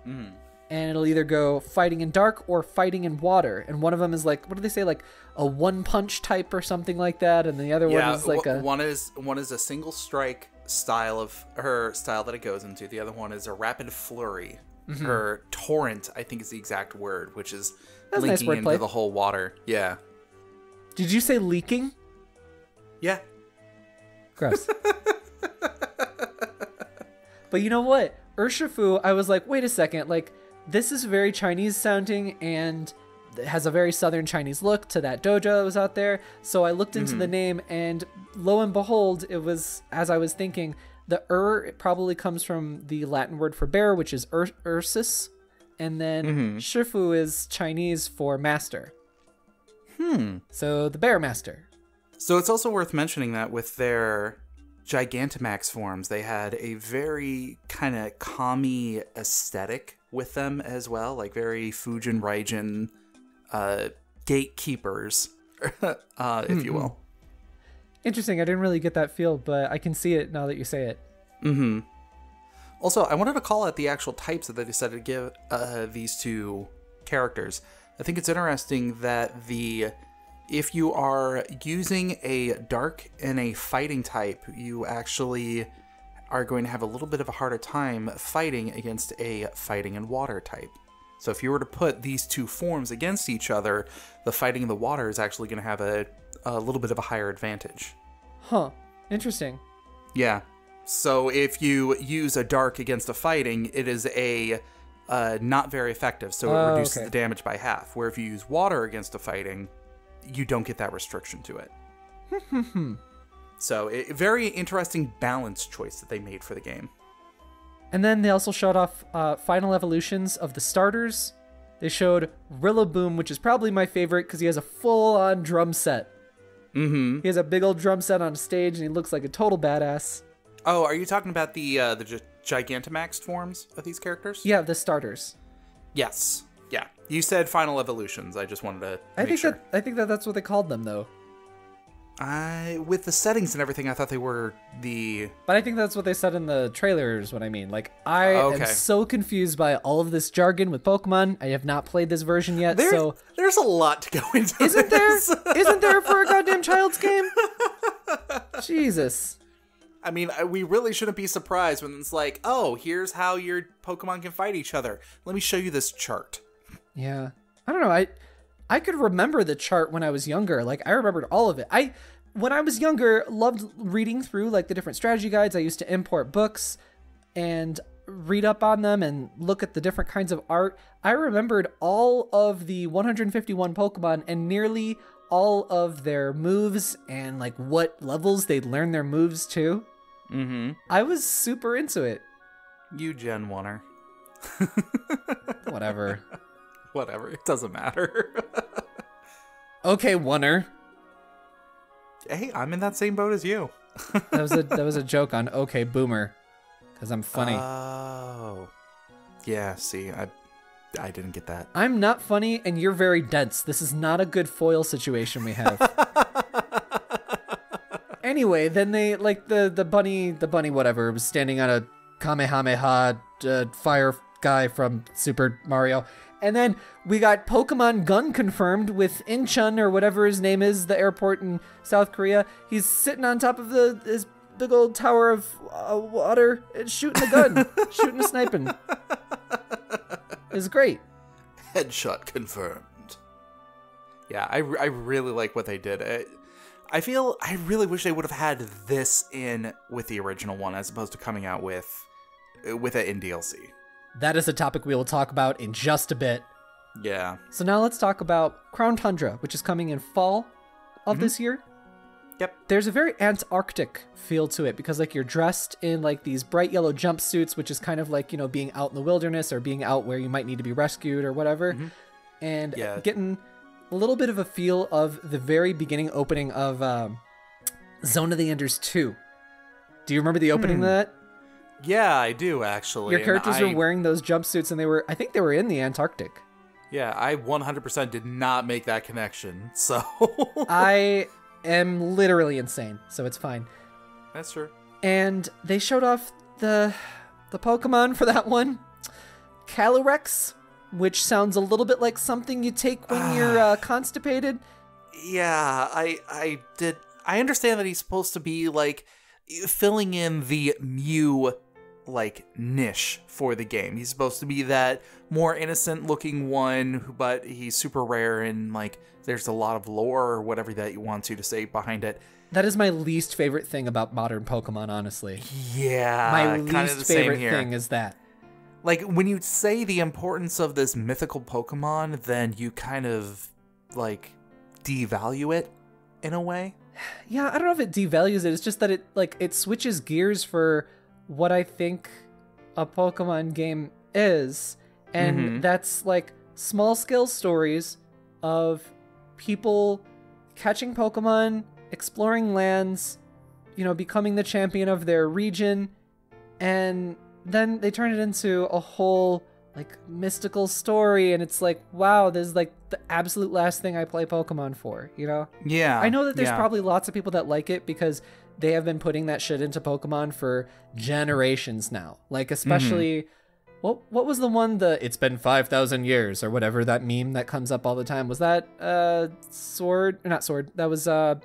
And it'll either go fighting in dark or fighting in water. And one of them is like, what do they say, like a one-punch type or something like that, and the other one is like one is a single strike style of her style that it goes into. The other one is a rapid flurry. Her torrent, I think is the exact word, which is That's leaking nice into the whole water. Yeah. Did you say leaking? Yeah. Gross. But you know what? Urshifu, I was like, wait a second, like, this is very Chinese sounding and it has a very southern Chinese look to that dojo that was out there. So I looked into the name, and lo and behold, it was, as I was thinking, the it probably comes from the Latin word for bear, which is Ursus. And then Shifu is Chinese for master. So the bear master. So it's also worth mentioning that with their Gigantamax forms, they had a very kind of commie aesthetic with them as well, like very Fujin Raijin gatekeepers, if you will. Interesting. I didn't really get that feel, but I can see it now that you say it. Also, I wanted to call out the actual types that they decided to give these two characters. I think it's interesting that if you are using a dark and a fighting type, you actually are going to have a little bit of a harder time fighting against a fighting and water type. So if you were to put these two forms against each other, the fighting in the water is actually going to have a little bit of a higher advantage. Huh. Interesting. Yeah. So if you use a dark against a fighting, it is not very effective, so it reduces the damage by half. Where if you use water against a fighting, you don't get that restriction to it. So a very interesting balance choice that they made for the game. And then they also showed off final evolutions of the starters. They showed Rillaboom, which is probably my favorite because he has a full-on drum set. He has a big old drum set on stage, and he looks like a total badass. Oh, are you talking about the Gigantamax forms of these characters? Yeah, the starters. Yes. Yeah. You said final evolutions. I just wanted to make sure. I think that's what they called them, though. With the settings and everything, I thought they were the... But I think that's what they said in the trailers, what I mean. Like, I am so confused by all of this jargon with Pokemon. I have not played this version yet, so... There's a lot to go into. Isn't there? Isn't there for a goddamn child's game? Jesus. I mean, we really shouldn't be surprised when it's like, oh, here's how your Pokemon can fight each other. Let me show you this chart. Yeah. I don't know. I could remember the chart when I was younger. Like, I remembered all of it. When I was younger, loved reading through like the different strategy guides. I used to import books and read up on them and look at the different kinds of art. I remembered all of the 151 Pokemon and nearly all of their moves and like what levels they'd learn their moves to. Mm-hmm. I was super into it. You Gen 1er. Whatever. Whatever. It doesn't matter. Okay, oneer. Hey, I'm in that same boat as you. That was a joke on Okay Boomer, because I'm funny. Oh. Yeah, see, I didn't get that. I'm not funny, and you're very dense. This is not a good foil situation we have. Anyway, then they, like, the bunny whatever, was standing on a Kamehameha fire guy from Super Mario. And then we got Pokemon Gun confirmed with Incheon, or whatever his name is, the airport in South Korea. He's sitting on top of his big old tower of water and shooting a gun, shooting a sniping. It's great. Headshot confirmed. Yeah, I really like what they did. I really wish they would have had this in with the original one as opposed to coming out with it in DLC. That is a topic we will talk about in just a bit. Yeah. So now let's talk about Crown Tundra, which is coming in fall of this year. Yep. There's a very Antarctic feel to it because like you're dressed in like these bright yellow jumpsuits, which is kind of like, you know, being out in the wilderness or being out where you might need to be rescued or whatever. Mm-hmm. And getting a little bit of a feel of the very beginning opening of Zone of the Enders 2. Do you remember the opening of that? Yeah, I do, actually. Your characters were wearing those jumpsuits, and I think they were in the Antarctic. Yeah, I 100% did not make that connection, so... I am literally insane, so it's fine. That's true. And they showed off the Pokemon for that one. Calyrex, which sounds a little bit like something you take when you're constipated. Yeah, I understand that he's supposed to be, like, filling in the Mew like niche for the game. He's supposed to be that more innocent looking one, but he's super rare and like there's a lot of lore or whatever that you want to say behind it. That is my least favorite thing about modern Pokemon, honestly. Yeah, my least favorite thing is that. Like when you say the importance of this mythical Pokemon, then you kind of like devalue it in a way. Yeah, I don't know if it devalues it. It's just that it switches gears for what I think a Pokemon game is. And that's like small scale stories of people catching Pokemon, exploring lands, you know, becoming the champion of their region. And then they turn it into a whole like mystical story. And it's like, wow, this is like the absolute last thing I play Pokemon for, you know? Yeah. I know that there's probably lots of people that like it because they have been putting that shit into Pokemon for generations now. Like, especially, what was the one, it's been 5,000 years or whatever, that meme that comes up all the time? Was that Sword? Or not Sword. That was, God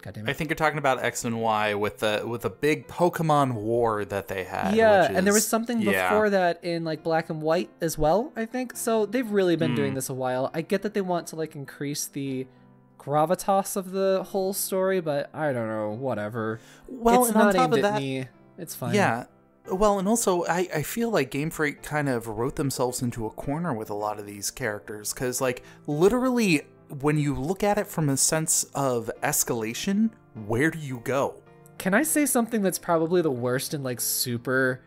damn it. I think you're talking about X and Y with the big Pokemon war that they had. Yeah, and there was something before that in like Black and White as well, I think. So they've really been doing this a while. I get that they want to like increase the gravitas of the whole story, but I don't know, whatever. Well, it's not aimed at me. It's fine. Yeah. Well, and also, I feel like Game Freak kind of wrote themselves into a corner with a lot of these characters, because, like, literally, when you look at it from a sense of escalation, where do you go? Can I say something that's probably the worst and, like, super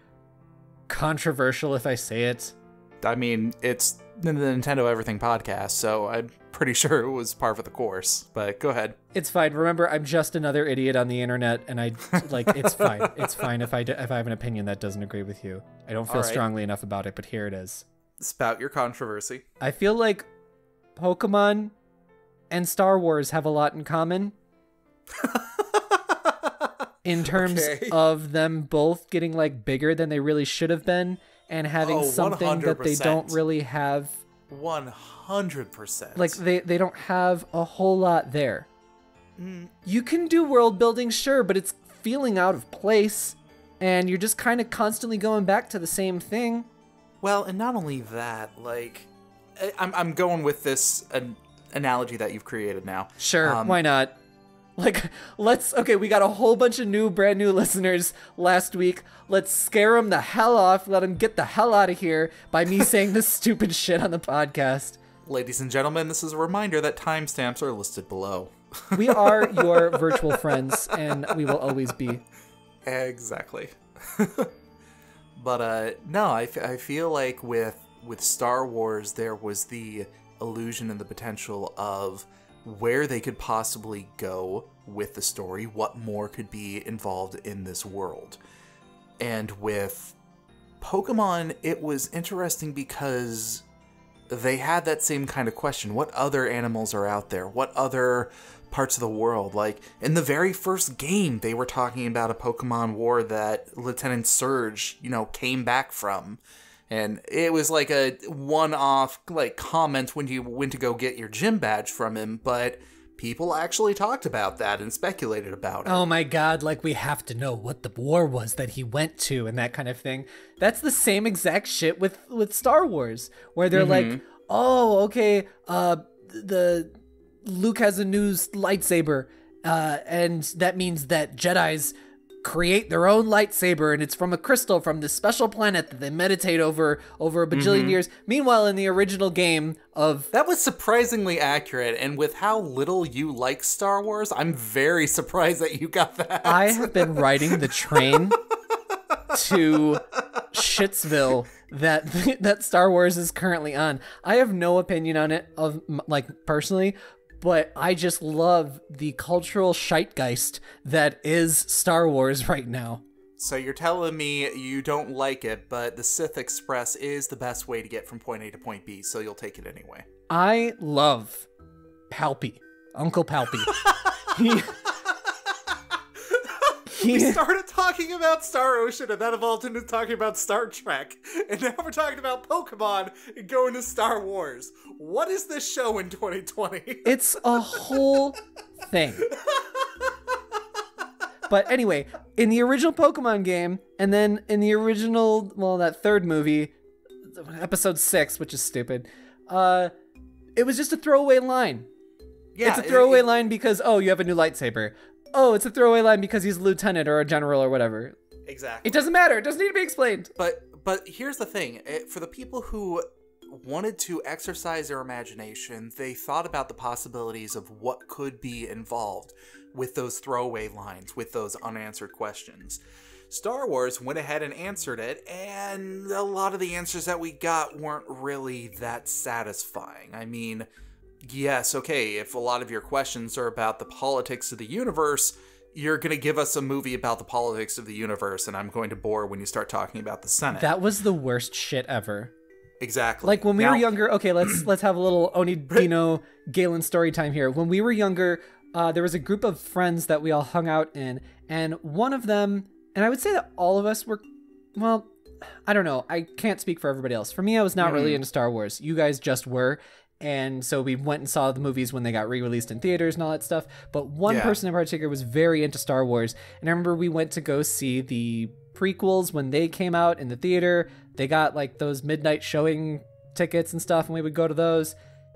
controversial if I say it? I mean, it's the Nintendo Everything podcast, so I'm pretty sure it was par for the course, but go ahead. It's fine. Remember, I'm just another idiot on the internet, and I, like, it's fine. It's fine if I have an opinion that doesn't agree with you. I don't feel strongly enough about it, but here it is. Spout your controversy. I feel like Pokémon and Star Wars have a lot in common. In terms of them both getting, like, bigger than they really should have been, and having something 100%. That they don't really have. 100%. Like, they don't have a whole lot there. You can do world building, sure, but it's feeling out of place, and you're just kind of constantly going back to the same thing. Well, and not only that, like, I'm going with this analogy that you've created now. Sure, why not? Like, we got a whole bunch of brand new listeners last week. Let's scare them the hell off, let them get the hell out of here by me saying this stupid shit on the podcast. Ladies and gentlemen, this is a reminder that timestamps are listed below. We are your virtual friends, and we will always be. Exactly. But no, I feel like with Star Wars, there was the illusion and the potential of where they could possibly go with the story, what more could be involved in this world. And with Pokemon, it was interesting because they had that same kind of question. What other animals are out there? What other parts of the world? Like, in the very first game, they were talking about a Pokemon war that Lieutenant Surge, came back from. And it was like a one-off comment when you went to go get your gym badge from him, but people actually talked about that and speculated about it. Oh my god, we have to know what the war was that he went to and that kind of thing. That's the same exact shit with Star Wars, where they're like, oh, okay, the Luke has a new lightsaber, and that means that Jedis create their own lightsaber, and it's from a crystal from this special planet that they meditate over a bajillion years. Meanwhile, in the original game of... That was surprisingly accurate, and with how little you like Star Wars, I'm very surprised that you got that. I have been riding the train to Shitsville that Star Wars is currently on. I have no opinion on it, personally, but I just love the cultural zeitgeist that is Star Wars right now. So you're telling me you don't like it, but the Sith Express is the best way to get from point A to point B, so you'll take it anyway. I love Palpy. Uncle Palpy. We started talking about Star Ocean, and that evolved into talking about Star Trek. And now we're talking about Pokemon and going to Star Wars. What is this show in 2020? It's a whole thing. But anyway, in the original Pokemon game, and then in the original, that third movie, episode 6, which is stupid, it was just a throwaway line. Yeah, it's a throwaway line because, you have a new lightsaber. Oh, it's a throwaway line because he's a lieutenant or a general or whatever. Exactly. It doesn't matter. It doesn't need to be explained. But here's the thing. For the people who wanted to exercise their imagination, they thought about the possibilities of what could be involved with those throwaway lines, with those unanswered questions. Star Wars went ahead and answered it, and a lot of the answers that we got weren't really that satisfying. I mean... Yes, okay, if a lot of your questions are about the politics of the universe, you're going to give us a movie about the politics of the universe, and I'm going to bore when you start talking about the Senate. That was the worst shit ever. Exactly. When we were younger, okay, let's have a little Oni Dino Galen story time here. When we were younger, there was a group of friends that we all hung out in, and one of them, and I would say that all of us were, I don't know, I can't speak for everybody else. For me, I was not really into Star Wars. You guys just were. And so we went and saw the movies when they got re-released in theaters and all that stuff. But one person in particular was very into Star Wars. And I remember we went to go see the prequels when they came out in the theater. They got those midnight showing tickets and stuff, and we would go to those.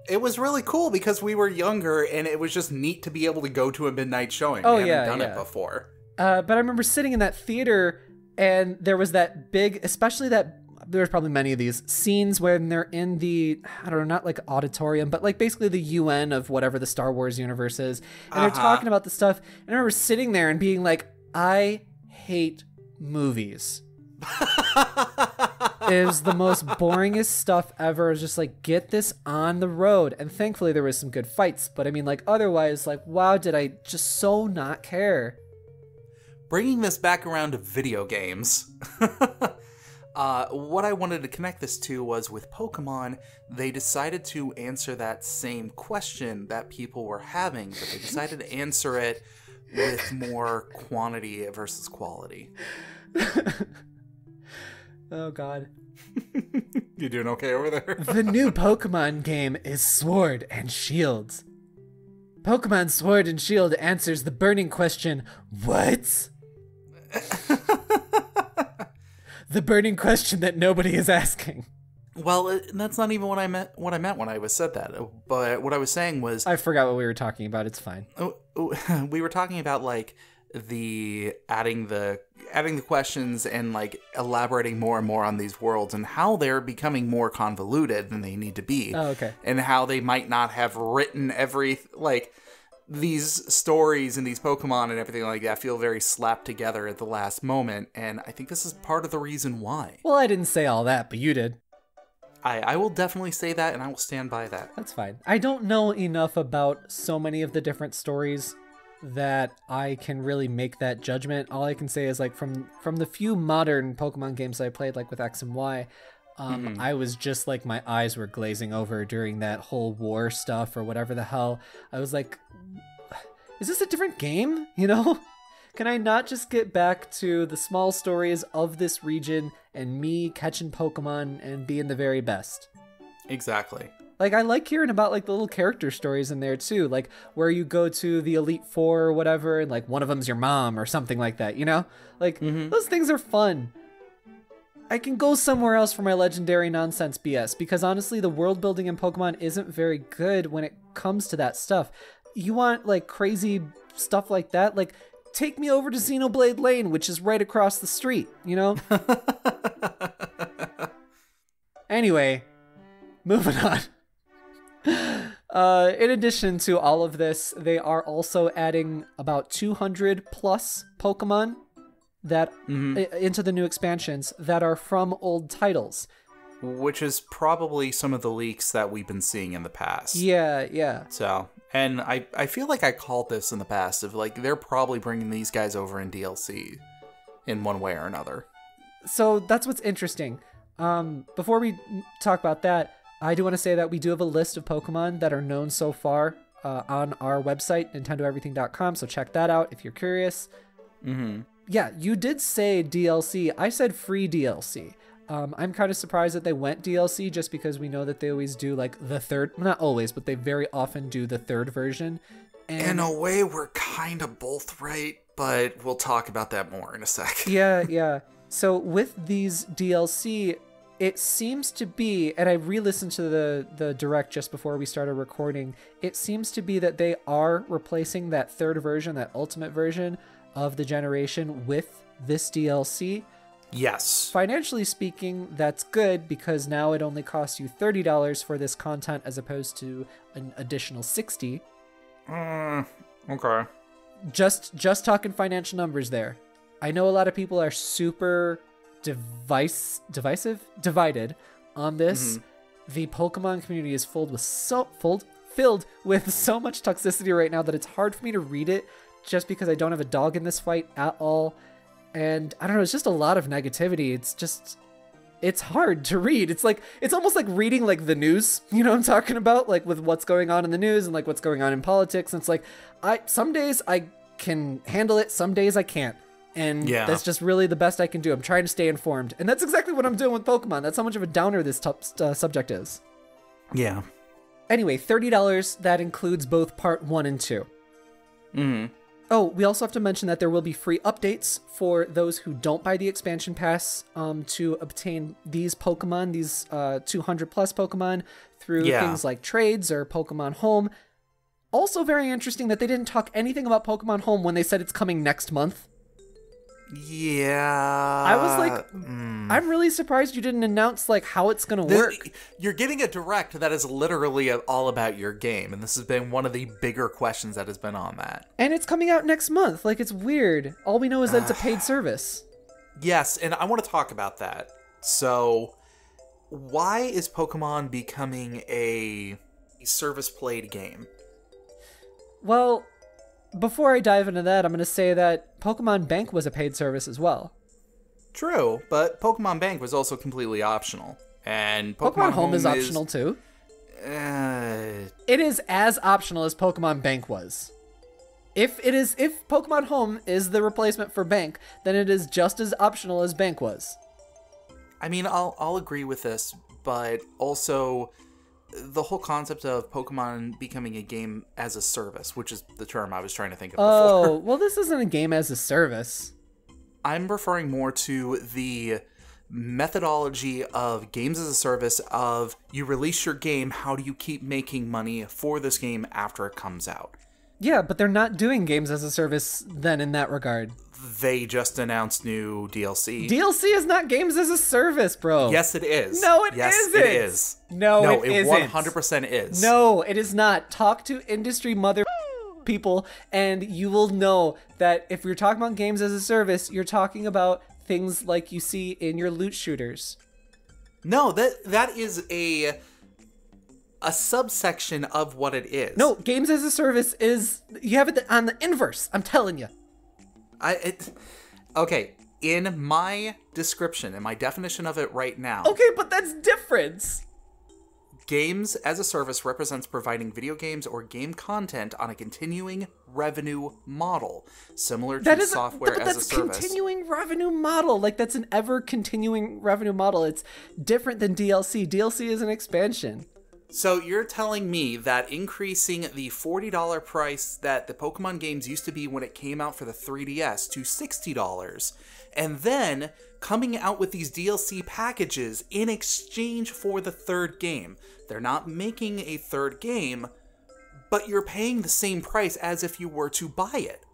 It was really cool because we were younger, and it was just neat to be able to go to a midnight showing. Oh, we hadn't done it before. But I remember sitting in that theater, and there was that big, especially that... There's probably many of these scenes when they're in the, I don't know, not like auditorium, but basically the UN of whatever the Star Wars universe is. And they're talking about the stuff. And I remember sitting there and being like, I hate movies. It was the most boringest stuff ever. It was just get this on the road. And thankfully there was some good fights. But I mean, otherwise, wow, did I just so not care. Bringing this back around to video games. What I wanted to connect this to was with Pokemon, they decided to answer that same question that people were having, but they decided to answer it with more quantity versus quality. Oh, God. You doing okay over there? The new Pokemon game is Sword and Shield. Pokemon Sword and Shield answers the burning question, what? The burning question that nobody is asking. Well, that's not even what I meant. What I meant when I said that. But what I was saying was, I forgot what we were talking about. It's fine. we were talking about like the adding the questions and like elaborating more and more on these worlds and how they're becoming more convoluted than they need to be. Oh, okay. And how they might not have written these stories and these Pokemon and everything like that feel very slapped together at the last moment, and I think this is part of the reason why. Well, I didn't say all that, but you did. I will definitely say that, and I will stand by that. That's fine. I don't know enough about so many of the different stories that I can really make that judgment. All I can say is, like, from the few modern Pokemon games I played, like with X and Y, I was just like, my eyes were glazing over during that whole war stuff or whatever the hell. I was like, is this a different game? You know? Can I not just get back to the small stories of this region and me catching Pokemon and being the very best? Exactly. Like, I like hearing about, like, the little character stories in there, too. Like, where you go to the Elite Four or whatever, and, like, one of them's your mom or something like that, you know? Like, those things are fun. I can go somewhere else for my legendary nonsense BS, because honestly, the world building in Pokemon isn't very good when it comes to that stuff. You want, like, crazy stuff like that? Like, take me over to Xenoblade Lane, which is right across the street, you know? Anyway, moving on. In addition to all of this, they are also adding about 200 plus Pokemon that into the new expansions that are from old titles. Which is probably some of the leaks that we've been seeing in the past. Yeah. So, and I feel like I called this in the past of like, they're probably bringing these guys over in DLC in one way or another. So that's what's interesting. Before we talk about that, I do want to say that we do have a list of Pokemon that are known so far on our website, nintendoeverything.com, so check that out if you're curious. Yeah, you did say DLC. I said free DLC. I'm kind of surprised that they went DLC just because we know that they always do like the third, not always, but they very often do the third version. And in a way, we're kind of both right, but we'll talk about that more in a sec. Yeah. So with these DLC, it seems to be, and I re-listened to the direct just before we started recording, it seems to be that they are replacing that third version, that ultimate version of the generation with this DLC. Yes. Financially speaking, that's good because now it only costs you $30 for this content as opposed to an additional $60. Okay. Just talking financial numbers there. I know a lot of people are super divided on this. The Pokemon community is filled with so much toxicity right now that it's hard for me to read it just because I don't have a dog in this fight at all. And I don't know, it's just a lot of negativity. It's hard to read. It's almost like reading like the news, you know what I'm talking about? Like with what's going on in the news and like what's going on in politics. And it's like, some days I can handle it, some days I can't. And that's just really the best I can do. I'm trying to stay informed. And that's exactly what I'm doing with Pokemon. That's how much of a downer this subject is. Yeah. Anyway, $30, that includes both part 1 and 2. Oh, we also have to mention that there will be free updates for those who don't buy the expansion pass to obtain these Pokemon, these 200 plus Pokemon, through things like trades or Pokemon Home. Also very interesting that they didn't talk anything about Pokemon Home when they said it's coming next month. Yeah. I was like, I'm really surprised you didn't announce like how it's going to work. You're getting a direct that is literally all about your game, and this has been one of the bigger questions that has been on that. And it's coming out next month. Like, it's weird. All we know is that it's a paid service. Yes, and I want to talk about that. So, why is Pokemon becoming a service-played game? Well, before I dive into that, I'm going to say that Pokemon Bank was a paid service as well. True, but Pokemon Bank was also completely optional. And Pokemon Home is optional too. It is as optional as Pokemon Bank was. If Pokemon Home is the replacement for Bank, then it is just as optional as Bank was. I mean, I'll agree with this, but also the whole concept of Pokemon becoming a game as a service, which is the term I was trying to think of before. Oh, well, this isn't a game as a service. I'm referring more to the methodology of games as a service of you release your game, how do you keep making money for this game after it comes out? Yeah, but they're not doing games as a service then in that regard. They just announced new DLC. DLC is not games as a service, bro. Yes, it is. No, it yes, isn't. It is. No, it isn't. 100% is. No, it is not. Talk to industry mother people, and you will know that if you're talking about games as a service, you're talking about things like you see in your loot shooters. No, that is a subsection of what it is. No, games as a service is, you have it on the inverse. I'm telling you. Okay, in my description, in my definition of it right now. Okay, but that's different. Games as a service represents providing video games or game content on a continuing revenue model, similar to software as a service. That's continuing revenue model. Like, that's an ever continuing revenue model. It's different than DLC. DLC is an expansion. So you're telling me that increasing the $40 price that the Pokemon games used to be when it came out for the 3DS to $60, and then coming out with these DLC packages in exchange for the third game. They're not making a third game, but you're paying the same price as if you were to buy it.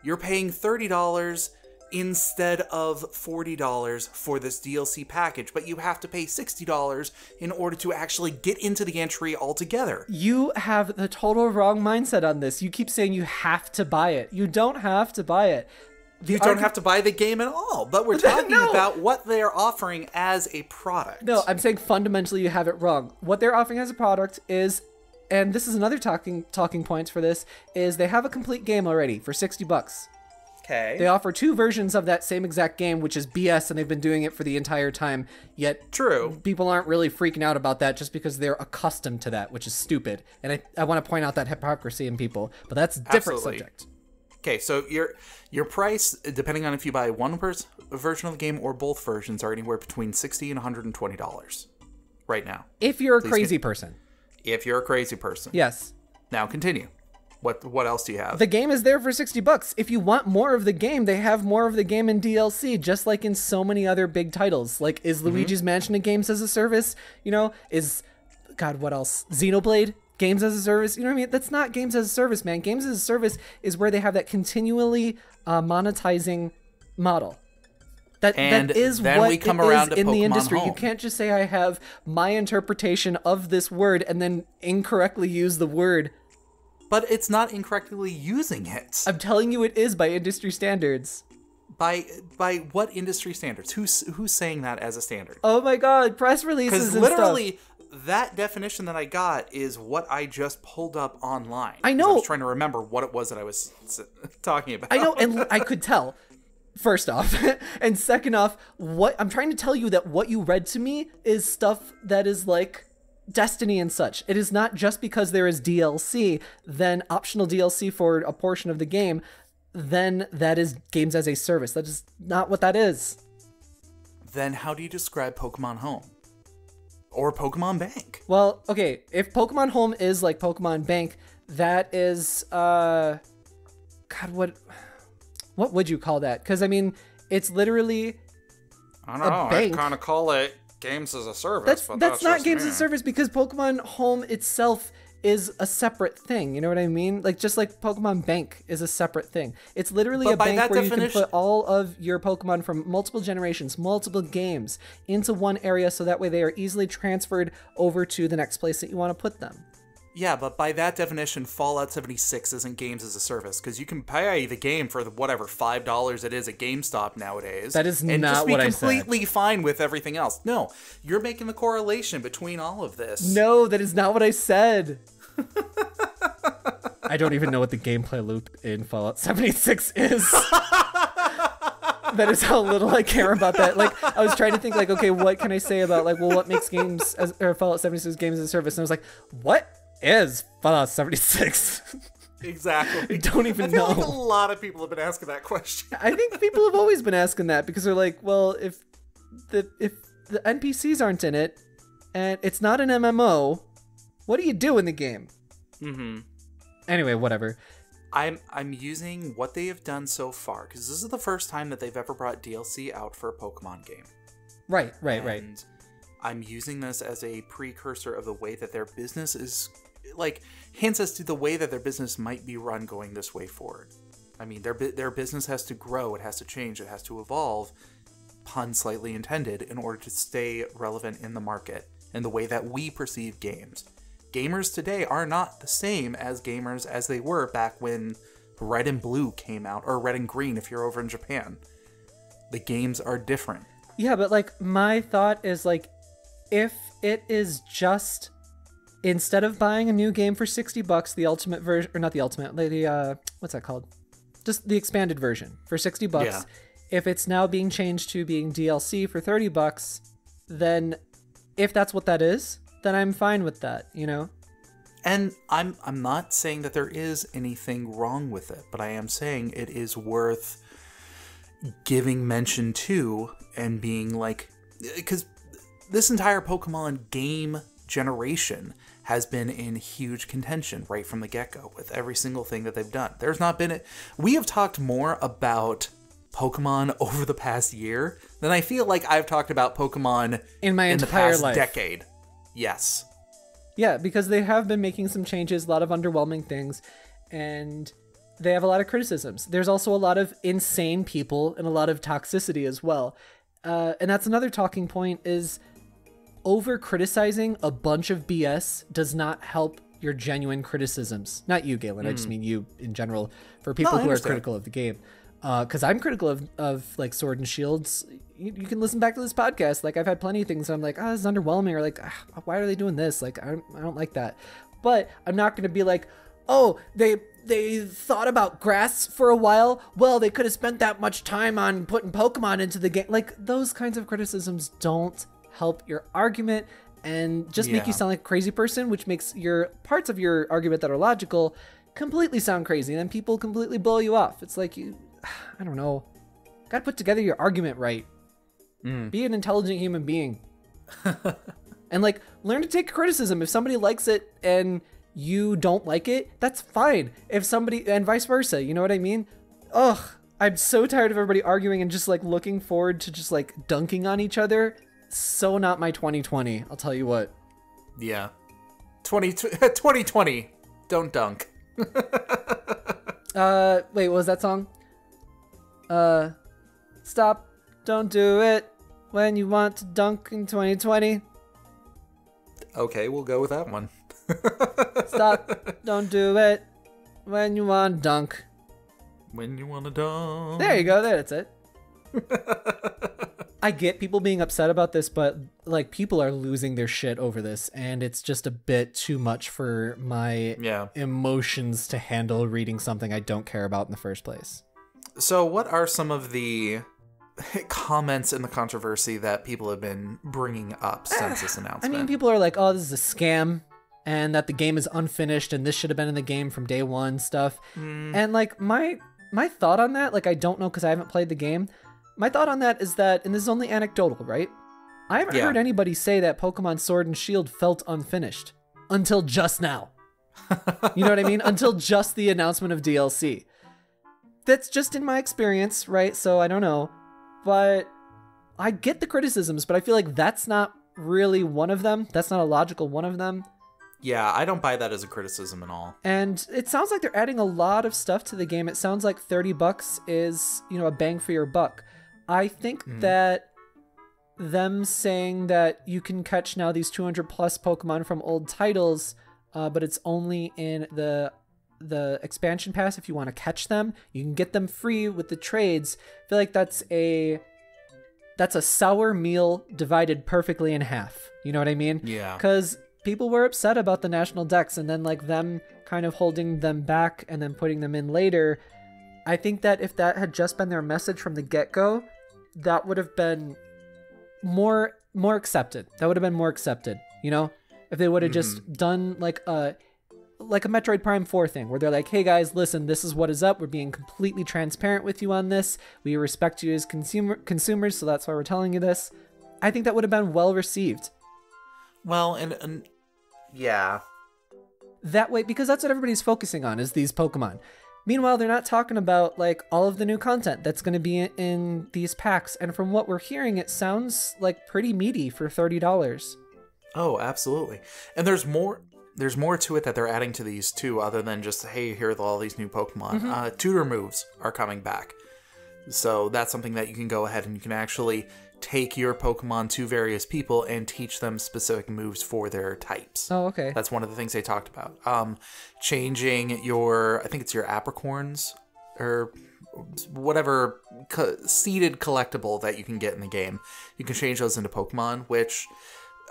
You're paying $30 instead of $40 for this DLC package, but you have to pay $60 in order to actually get into the entry altogether. You have the total wrong mindset on this. You keep saying you have to buy it. You don't have to buy it. You don't have to buy the game at all, but we're talking about what they're offering as a product. No, I'm saying fundamentally you have it wrong. What they're offering as a product is, and this is another talking point for this, is they have a complete game already for $60. Okay. They offer 2 versions of that same exact game, which is BS, and they've been doing it for the entire time, yet true. People aren't really freaking out about that just because they're accustomed to that, which is stupid. And I want to point out that hypocrisy in people, but that's a different subject. Okay, so your price, depending on if you buy one version of the game or both versions, are anywhere between $60 and $120 right now. If you're a crazy person. If you're a crazy person. Yes. Now continue. What else do you have? The game is there for $60. If you want more of the game, they have more of the game in DLC, just like in so many other big titles. Like, is Luigi's Mansion a games as a service? You know, God, what else? Xenoblade? Games as a service? You know what I mean? That's not games as a service, man. Games as a service is where they have that continually monetizing model. That is what it is in the industry. You can't just say I have my interpretation of this word and then incorrectly use the word. But it's not incorrectly using it. I'm telling you it is by industry standards. By what industry standards? Who's saying that as a standard? Oh my god, press releases and literally, stuff. That definition that I got is what I just pulled up online. I know. I was trying to remember what it was that I was talking about. I know, and I could tell. First off, and second off, what I'm trying to tell you that what you read to me is stuff that is like Destiny and such. It is not just because there is DLC, then optional DLC for a portion of the game, then that is games as a service. That is not what that is. Then how do you describe Pokemon Home? Or Pokemon Bank? Well, okay, if Pokemon Home is like Pokemon Bank, that is, God, what would you call that? Because, I mean, it's literally I don't know. bank. I kind of call it games as a service. That's not games as a service because Pokemon Home itself is a separate thing. You know what I mean? Like, just like Pokemon Bank is a separate thing. It's literally a bank where you can put all of your Pokemon from multiple generations, multiple games into one area so that way they are easily transferred over to the next place that you want to put them. Yeah, but by that definition, Fallout 76 isn't games as a service, because you can pay the game for whatever $5 it is at GameStop nowadays. That is not what I said. And just be completely fine with everything else. No, you're making the correlation between all of this. No, that is not what I said. I don't even know what the gameplay loop in Fallout 76 is. That is how little I care about that. Like, I was trying to think, like, okay, what can I say about, like, well, what makes Fallout 76 games as a service? And I was like, what is Fallout 76? Exactly. I don't even know. know. Like a lot of people have been asking that question. I think people have always been asking that because they're like, well, if the NPCs aren't in it and it's not an MMO, what do you do in the game? Mm-hmm. Anyway, whatever. I'm using what they have done so far because this is the first time that they've ever brought DLC out for a Pokemon game. Right. And I'm using this as a precursor of the way that their business is, like, hints as to the way that their business might be run going this way forward. I mean, their business has to grow, it has to change, it has to evolve, pun slightly intended, in order to stay relevant in the market and the way that we perceive games. Gamers today are not the same as gamers as they were back when Red and Blue came out, or Red and Green if you're over in Japan. The games are different. Yeah, but like my thought is like, if it is just, instead of buying a new game for $60, the ultimate version, or not the ultimate, the what's that called? Just the expanded version for $60. Yeah. If it's now being changed to being DLC for $30, then if that's what that is, then I'm fine with that, you know? And I'm not saying that there is anything wrong with it, but I am saying it is worth giving mention to and being like, because this entire Pokemon game generation has been in huge contention right from the get-go with every single thing that they've done. There's not been we have talked more about Pokemon over the past year than I feel like I've talked about Pokemon in my in entire the past life. decade. Yes. Yeah, because they have been making some changes, a lot of underwhelming things, and they have a lot of criticisms. There's also a lot of insane people and a lot of toxicity as well. And that's another talking point, is over criticizing a bunch of BS does not help your genuine criticisms. Not you, Galen. I just mean you in general, for people who are critical of the game. Because I'm critical of like Sword and Shields. You can listen back to this podcast. Like, I've had plenty of things I'm like, oh, this is underwhelming, or like, why are they doing this? Like, I don't like that. But I'm not going to be like, oh, they thought about grass for a while. Well, they could have spent that much time on putting Pokemon into the game. Like, those kinds of criticisms don't help your argument and just make you sound like a crazy person, which makes your parts of your argument that are logical completely sound crazy. And then people completely blow you off. It's like, I don't know. Got to put together your argument right. Be an intelligent human being. And like, learn to take criticism. If somebody likes it and you don't like it, that's fine. If somebody, and vice versa, you know what I mean? Ugh, I'm so tired of everybody arguing and just like looking forward to just like dunking on each other. So not my 2020, I'll tell you what. Yeah. 2020, don't dunk. Wait, what was that song? Stop, don't do it when you want to dunk in 2020. Okay, we'll go with that one. Stop, don't do it when you want to dunk. When you want to dunk. There you go, that's it. I get people being upset about this, but like, people are losing their shit over this, and it's just a bit too much for my emotions to handle reading something I don't care about in the first place. So what are some of the comments in the controversy that people have been bringing up since this announcement? I mean, people are like, oh, this is a scam, and that the game is unfinished, and this should have been in the game from day one stuff. And like, my thought on that, like, I don't know because I haven't played the game. My thought on that is that, and this is only anecdotal, right? I haven't heard anybody say that Pokemon Sword and Shield felt unfinished until just now. You know what I mean? Until just the announcement of DLC. That's just in my experience, right? So I don't know. But I get the criticisms, but I feel like that's not really one of them. That's not a logical one of them. Yeah, I don't buy that as a criticism at all. And it sounds like they're adding a lot of stuff to the game. It sounds like $30 is, you know, a bang for your buck. I think that them saying that you can catch now these 200 plus Pokemon from old titles, but it's only in the expansion pass if you want to catch them. You can get them free with the trades. I feel like that's a sour meal divided perfectly in half. You know what I mean? Yeah. Because people were upset about the national decks, and then like them kind of holding them back and then putting them in later. I think that if that had just been their message from the get-go, that would have been more accepted. That would have been more accepted, you know? If they would have just done like a Metroid Prime 4 thing, where they're like, hey guys, listen, this is what is up. We're being completely transparent with you on this. We respect you as consumers, so that's why we're telling you this. I think that would have been well received. Well, and yeah. That way, because that's what everybody's focusing on, is these Pokemon. Meanwhile, they're not talking about like all of the new content that's going to be in these packs. And from what we're hearing, it sounds like pretty meaty for $30. Oh, absolutely. And there's more to it that they're adding to these too, other than just, hey, here are all these new Pokemon. Tutor moves are coming back. So that's something that you can go ahead and you can actually take your Pokemon to various people and teach them specific moves for their types. Oh, okay. That's one of the things they talked about. Changing your, I think it's your Apricorns, or whatever seeded collectible that you can get in the game. You can change those into Pokemon, which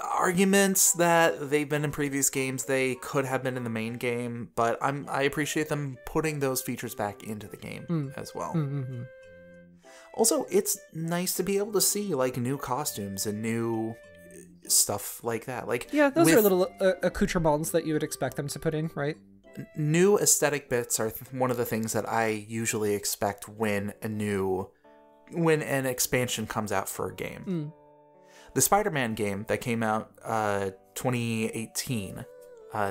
arguments that they've been in previous games, they could have been in the main game, but I appreciate them putting those features back into the game as well. Mm-hmm. Also, it's nice to be able to see like new costumes and new stuff like that. Like, yeah, those are little accoutrements that you would expect them to put in, right? New aesthetic bits are one of the things that I usually expect when an expansion comes out for a game. The Spider-Man game that came out 2018,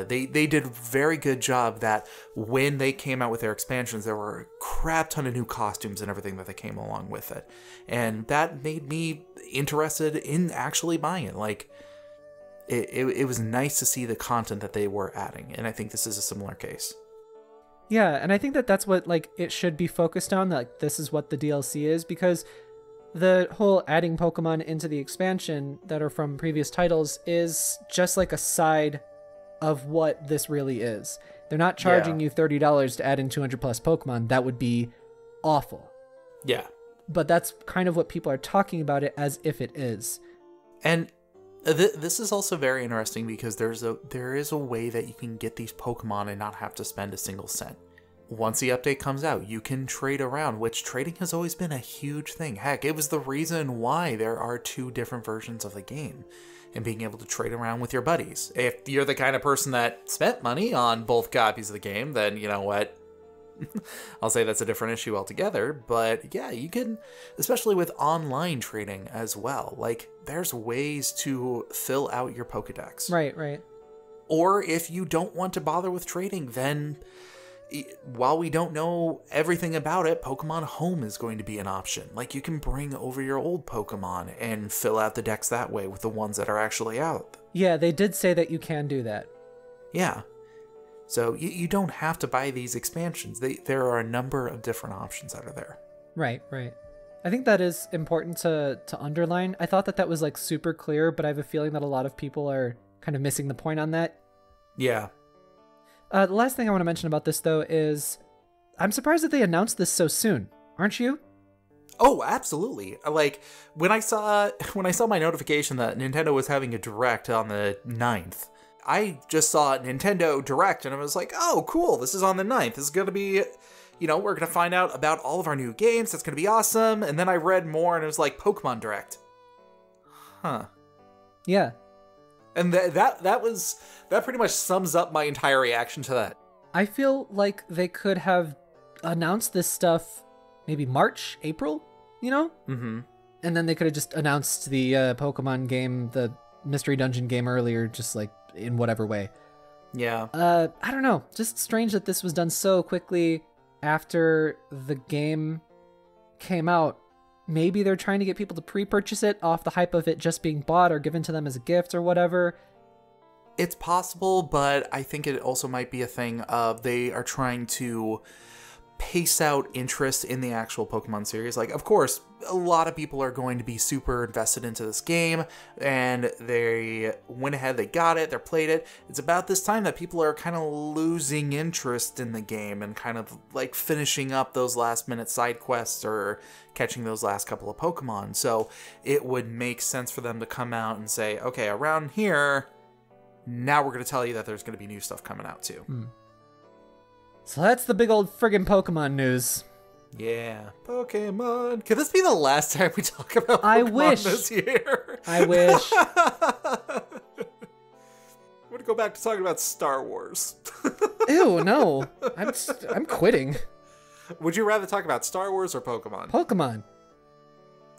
they did a very good job that when they came out with their expansions, there were a crap ton of new costumes and everything that they came along with it. And that made me interested in actually buying it. Like, it was nice to see the content that they were adding, and I think this is a similar case. Yeah, and I think that that's what like it should be focused on. Like, this is what the DLC is, because the whole adding Pokemon into the expansion that are from previous titles is just like a side of what this really is. They're not charging you $30 to add in 200 plus Pokemon. That would be awful. Yeah. But that's kind of what people are talking about it as if it is. And this is also very interesting because there is a way that you can get these Pokemon and not have to spend a single cent. Once the update comes out, you can trade around, which trading has always been a huge thing. Heck, it was the reason why there are 2 different versions of the game, and being able to trade around with your buddies. If you're the kind of person that spent money on both copies of the game, then you know what? I'll say that's a different issue altogether, but yeah, you can, especially with online trading as well. Like, there's ways to fill out your Pokedex. Right. Or if you don't want to bother with trading, then while we don't know everything about it, Pokemon Home is going to be an option. Like, you can bring over your old Pokemon and fill out the decks that way with the ones that are actually out. Yeah, they did say that you can do that. Yeah. So you don't have to buy these expansions. There are a number of different options that are there. Right. I think that is important to underline. I thought that was like super clear, but I have a feeling that a lot of people are kind of missing the point on that. Yeah. The last thing I want to mention about this, though, is I'm surprised that they announced this so soon. Aren't you? Oh, absolutely. Like, when I saw my notification that Nintendo was having a Direct on the 9th, I just saw Nintendo Direct, and I was like, oh, cool, this is on the 9th. This is going to be, we're going to find out about all of our new games. That's going to be awesome. And then I read more, and it was like, Pokemon Direct. Huh. Yeah. And that pretty much sums up my entire reaction to that. I feel like they could have announced this stuff maybe March, April, Mm-hmm. And then they could have just announced the Pokemon game, the Mystery Dungeon game earlier, just like in whatever way. Yeah. I don't know. Just strange that this was done so quickly after the game came out. Maybe they're trying to get people to pre-purchase it off the hype of it just being bought or given to them as a gift or whatever. It's possible, but I think it also might be a thing of they are trying to pace out interest in the actual Pokemon series. Like, of course, a lot of people are going to be super invested into this game, and they went ahead, they got it, they played it. It's about this time that people are kind of losing interest in the game and kind of like finishing up those last minute side quests or catching those last couple of Pokemon. So it would make sense for them to come out and say, okay, around here, now we're going to tell you that there's going to be new stuff coming out too. So that's the big old friggin' Pokemon news. Yeah, Pokemon. Could this be the last time we talk about Pokemon I wish. This year? I wish. I'm going to go back to talking about Star Wars. Ew, no. I'm quitting. Would you rather talk about Star Wars or Pokemon? Pokemon.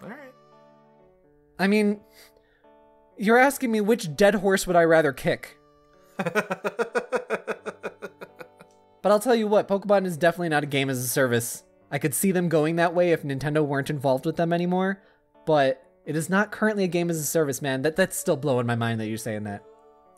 All right. I mean, you're asking me which dead horse would I rather kick? But I'll tell you what, Pokemon is definitely not a game as a service. I could see them going that way if Nintendo weren't involved with them anymore, but it is not currently a game as a service, man. That's still blowing my mind that you're saying that.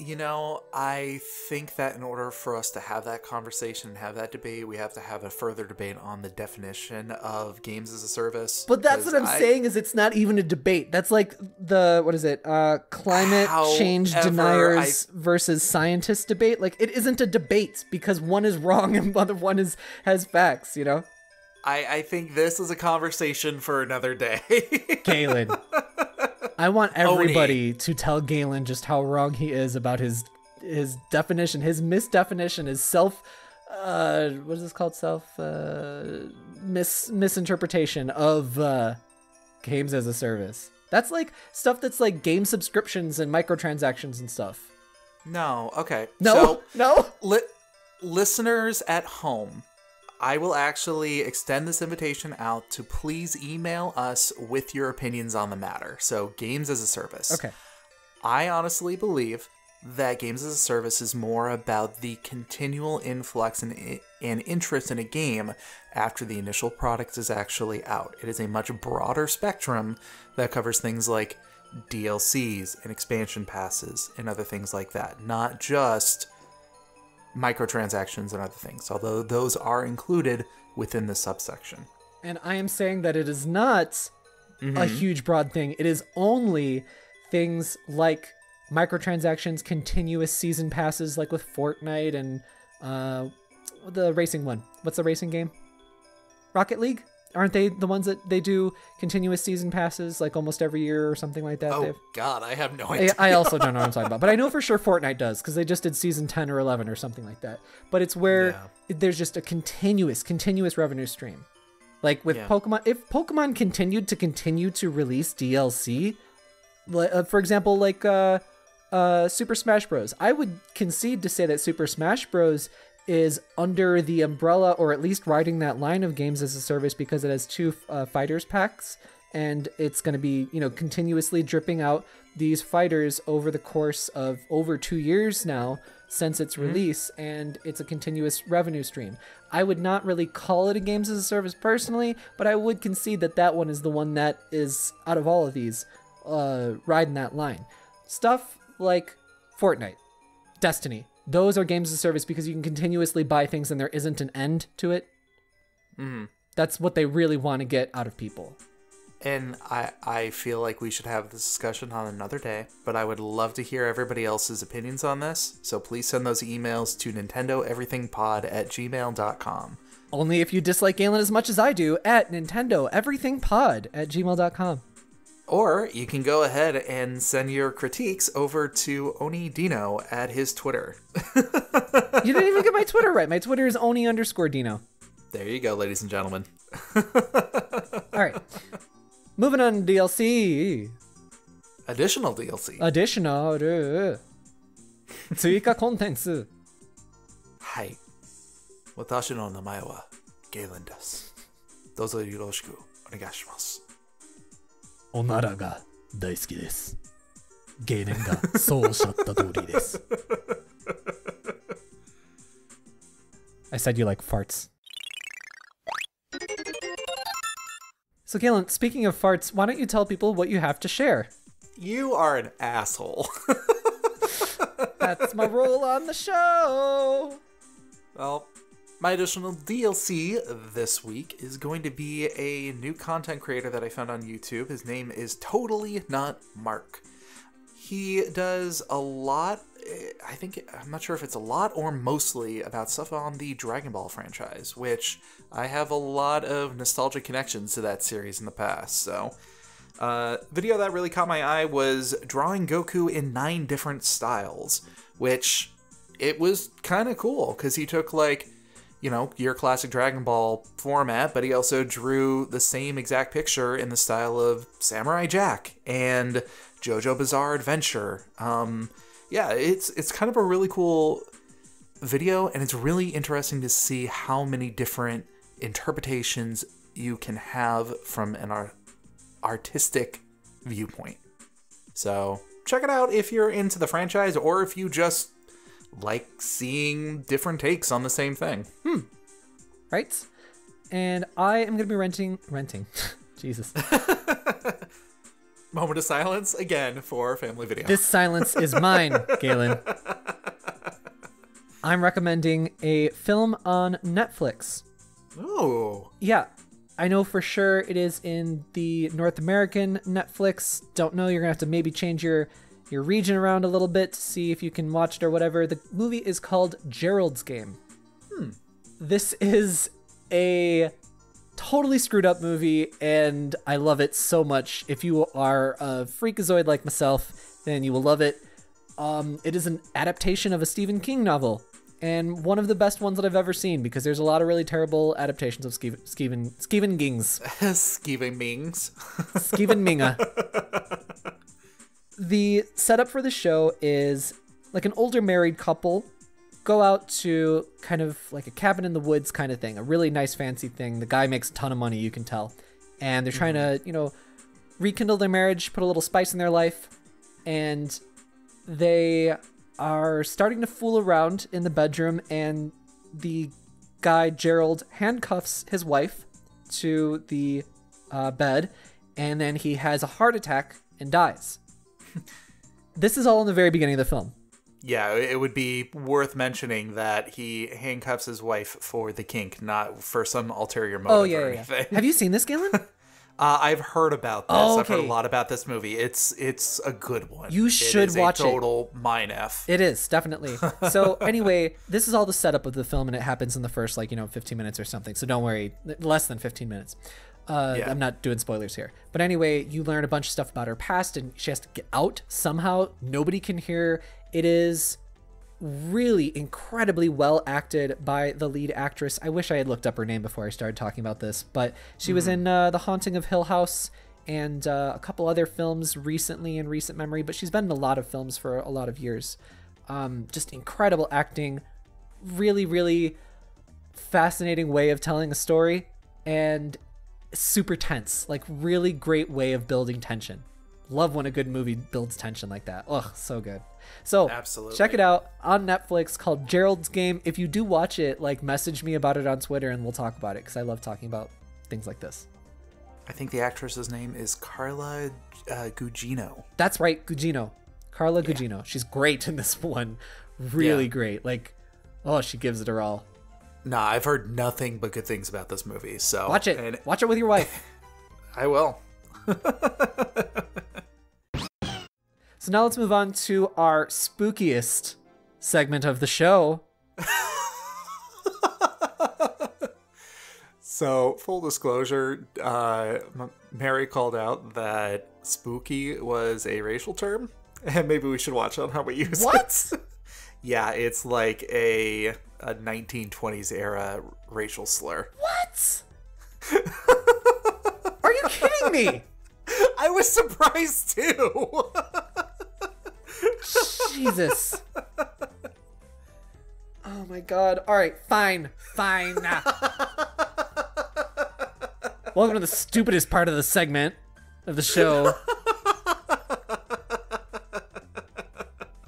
You know, I think that in order for us to have that conversation and have that debate, we have to have a further debate on the definition of games as a service. But that's what I'm saying, is it's not even a debate. That's like the, what is it, climate change deniers versus scientists debate. Like, it isn't a debate because one is wrong and the other one has facts, you know? I think this is a conversation for another day. Galen. I want everybody to tell Galen just how wrong he is about his definition, his misdefinition, his what is this called? Misinterpretation of games as a service. That's like stuff that's like game subscriptions and microtransactions and stuff. No, okay. No, Listeners at home, I will actually extend this invitation out to please email us with your opinions on the matter. So, games as a service. Okay. I honestly believe that games as a service is more about the continual influx and interest in a game after the initial product is actually out. It is a much broader spectrum that covers things like DLCs and expansion passes and other things like that, not just microtransactions and other things, although those are included within the subsection. And I am saying that it is not a huge broad thing. It is only things like microtransactions, continuous season passes, like with Fortnite and the racing one. What's the racing game? Rocket League? Aren't they the ones that they do continuous season passes like almost every year or something like that? Oh, God, I have no idea. I also don't know what I'm talking about, but I know for sure Fortnite does because they just did season 10 or 11 or something like that. But it's where there's just a continuous revenue stream. Like with Pokemon, if Pokemon continued to release DLC, for example, like Super Smash Bros. I would concede to say that Super Smash Bros. Is under the umbrella, or at least riding that line of games as a service, because it has 2 fighters packs, and it's going to be, continuously dripping out these fighters over the course of over 2 years now since its release, and it's a continuous revenue stream. I would not really call it a games as a service personally, but I would concede that that one is the one that is, out of all of these, riding that line. Stuff like Fortnite, Destiny, those are games as a service because you can continuously buy things and there isn't an end to it. That's what they really want to get out of people. And I feel like we should have this discussion on another day, but I would love to hear everybody else's opinions on this, so please send those emails to nintendoeverythingpod@gmail.com. Only if you dislike Galen as much as I do at nintendoeverythingpod@gmail.com. Or you can go ahead and send your critiques over to Oni Dino at his Twitter. You didn't even get my Twitter right. My Twitter is Oni_Dino. There you go, ladies and gentlemen. All right. Moving on to DLC. Additional DLC. 追加コンテンツ。はい。私の名前はゲイレンです。どうぞよろしくお願いします。おならが大好きです。ゲイレンがそうおっしゃった通りです。I said you like farts. So Galen, speaking of farts, why don't you tell people what you have to share? You are an asshole. That's my role on the show. Well, my additional DLC this week is going to be a new content creator that I found on YouTube. His name is Totally Not Mark. He does a lot, I'm not sure if it's a lot or mostly about stuff on the Dragon Ball franchise, which I have a lot of nostalgic connections to that series in the past. So, video that really caught my eye was drawing Goku in 9 different styles, which it was kind of cool because he took your classic Dragon Ball format, but he also drew the same exact picture in the style of Samurai Jack and JoJo Bizarre Adventure. It's kind of a really cool video, and it's really interesting to see how many different interpretations you can have from an artistic viewpoint. So check it out if you're into the franchise, or if you just like seeing different takes on the same thing. Right? And I am going to be renting. Jesus. Moment of silence again for Family Video. This silence is mine, Galen. I'm recommending a film on Netflix. Oh. Yeah, I know for sure it is in the North American Netflix. Don't know, you're going to have to maybe change your region around a little bit to see if you can watch it or whatever. The movie is called Gerald's Game. This is a totally screwed up movie, and I love it so much. If you are a freakazoid like myself, then you will love it. It is an adaptation of a Stephen King novel, and one of the best ones that I've ever seen, because there's a lot of really terrible adaptations of Stephen King's. Stephen Mings. Stephen Minga. The setup for the show is like an older married couple go out to kind of like a cabin in the woods kind of thing, a really nice fancy thing. The guy makes a ton of money, you can tell. And they're trying to, rekindle their marriage, put a little spice in their life. And they are starting to fool around in the bedroom, and the guy, Gerald, handcuffs his wife to the bed, and then he has a heart attack and dies. This is all in the very beginning of the film. Yeah, it would be worth mentioning that he handcuffs his wife for the kink, not for some ulterior motive or anything. Have you seen this, Galen? I've heard about this. Oh, okay. I've heard a lot about this movie. It's a good one. You should watch it. Total mine F. It is, definitely. So anyway, this is all the setup of the film, and it happens in the first 15 minutes or something. So don't worry, less than 15 minutes. I'm not doing spoilers here. But anyway, you learn a bunch of stuff about her past, and she has to get out somehow. Nobody can hear. It is really incredibly well acted by the lead actress. I wish I had looked up her name before I started talking about this, but she was in The Haunting of Hill House and a couple other films recently in recent memory, but she's been in a lot of films for a lot of years. Just incredible acting, really, really fascinating way of telling a story, and super tense, like really great way of building tension. Love when a good movie builds tension like that. Ugh, so good. So absolutely, check it out on Netflix, called Gerald's Game. If you do watch it, message me about it on Twitter and we'll talk about it, because I love talking about things like this. I think the actress's name is Carla Gugino. That's right, Gugino. Carla Gugino. She's great in this one. Really great. She gives it her all. Nah, I've heard nothing but good things about this movie. So watch it. Watch it with your wife. I will. So now let's move on to our spookiest segment of the show. So, full disclosure, Mary called out that spooky was a racial term, and maybe we should watch on how we use it. Yeah, it's like a 1920s era racial slur. What? Are you kidding me? I was surprised too. Jesus. Oh my god. All right, fine. Welcome to the stupidest part of the segment of the show.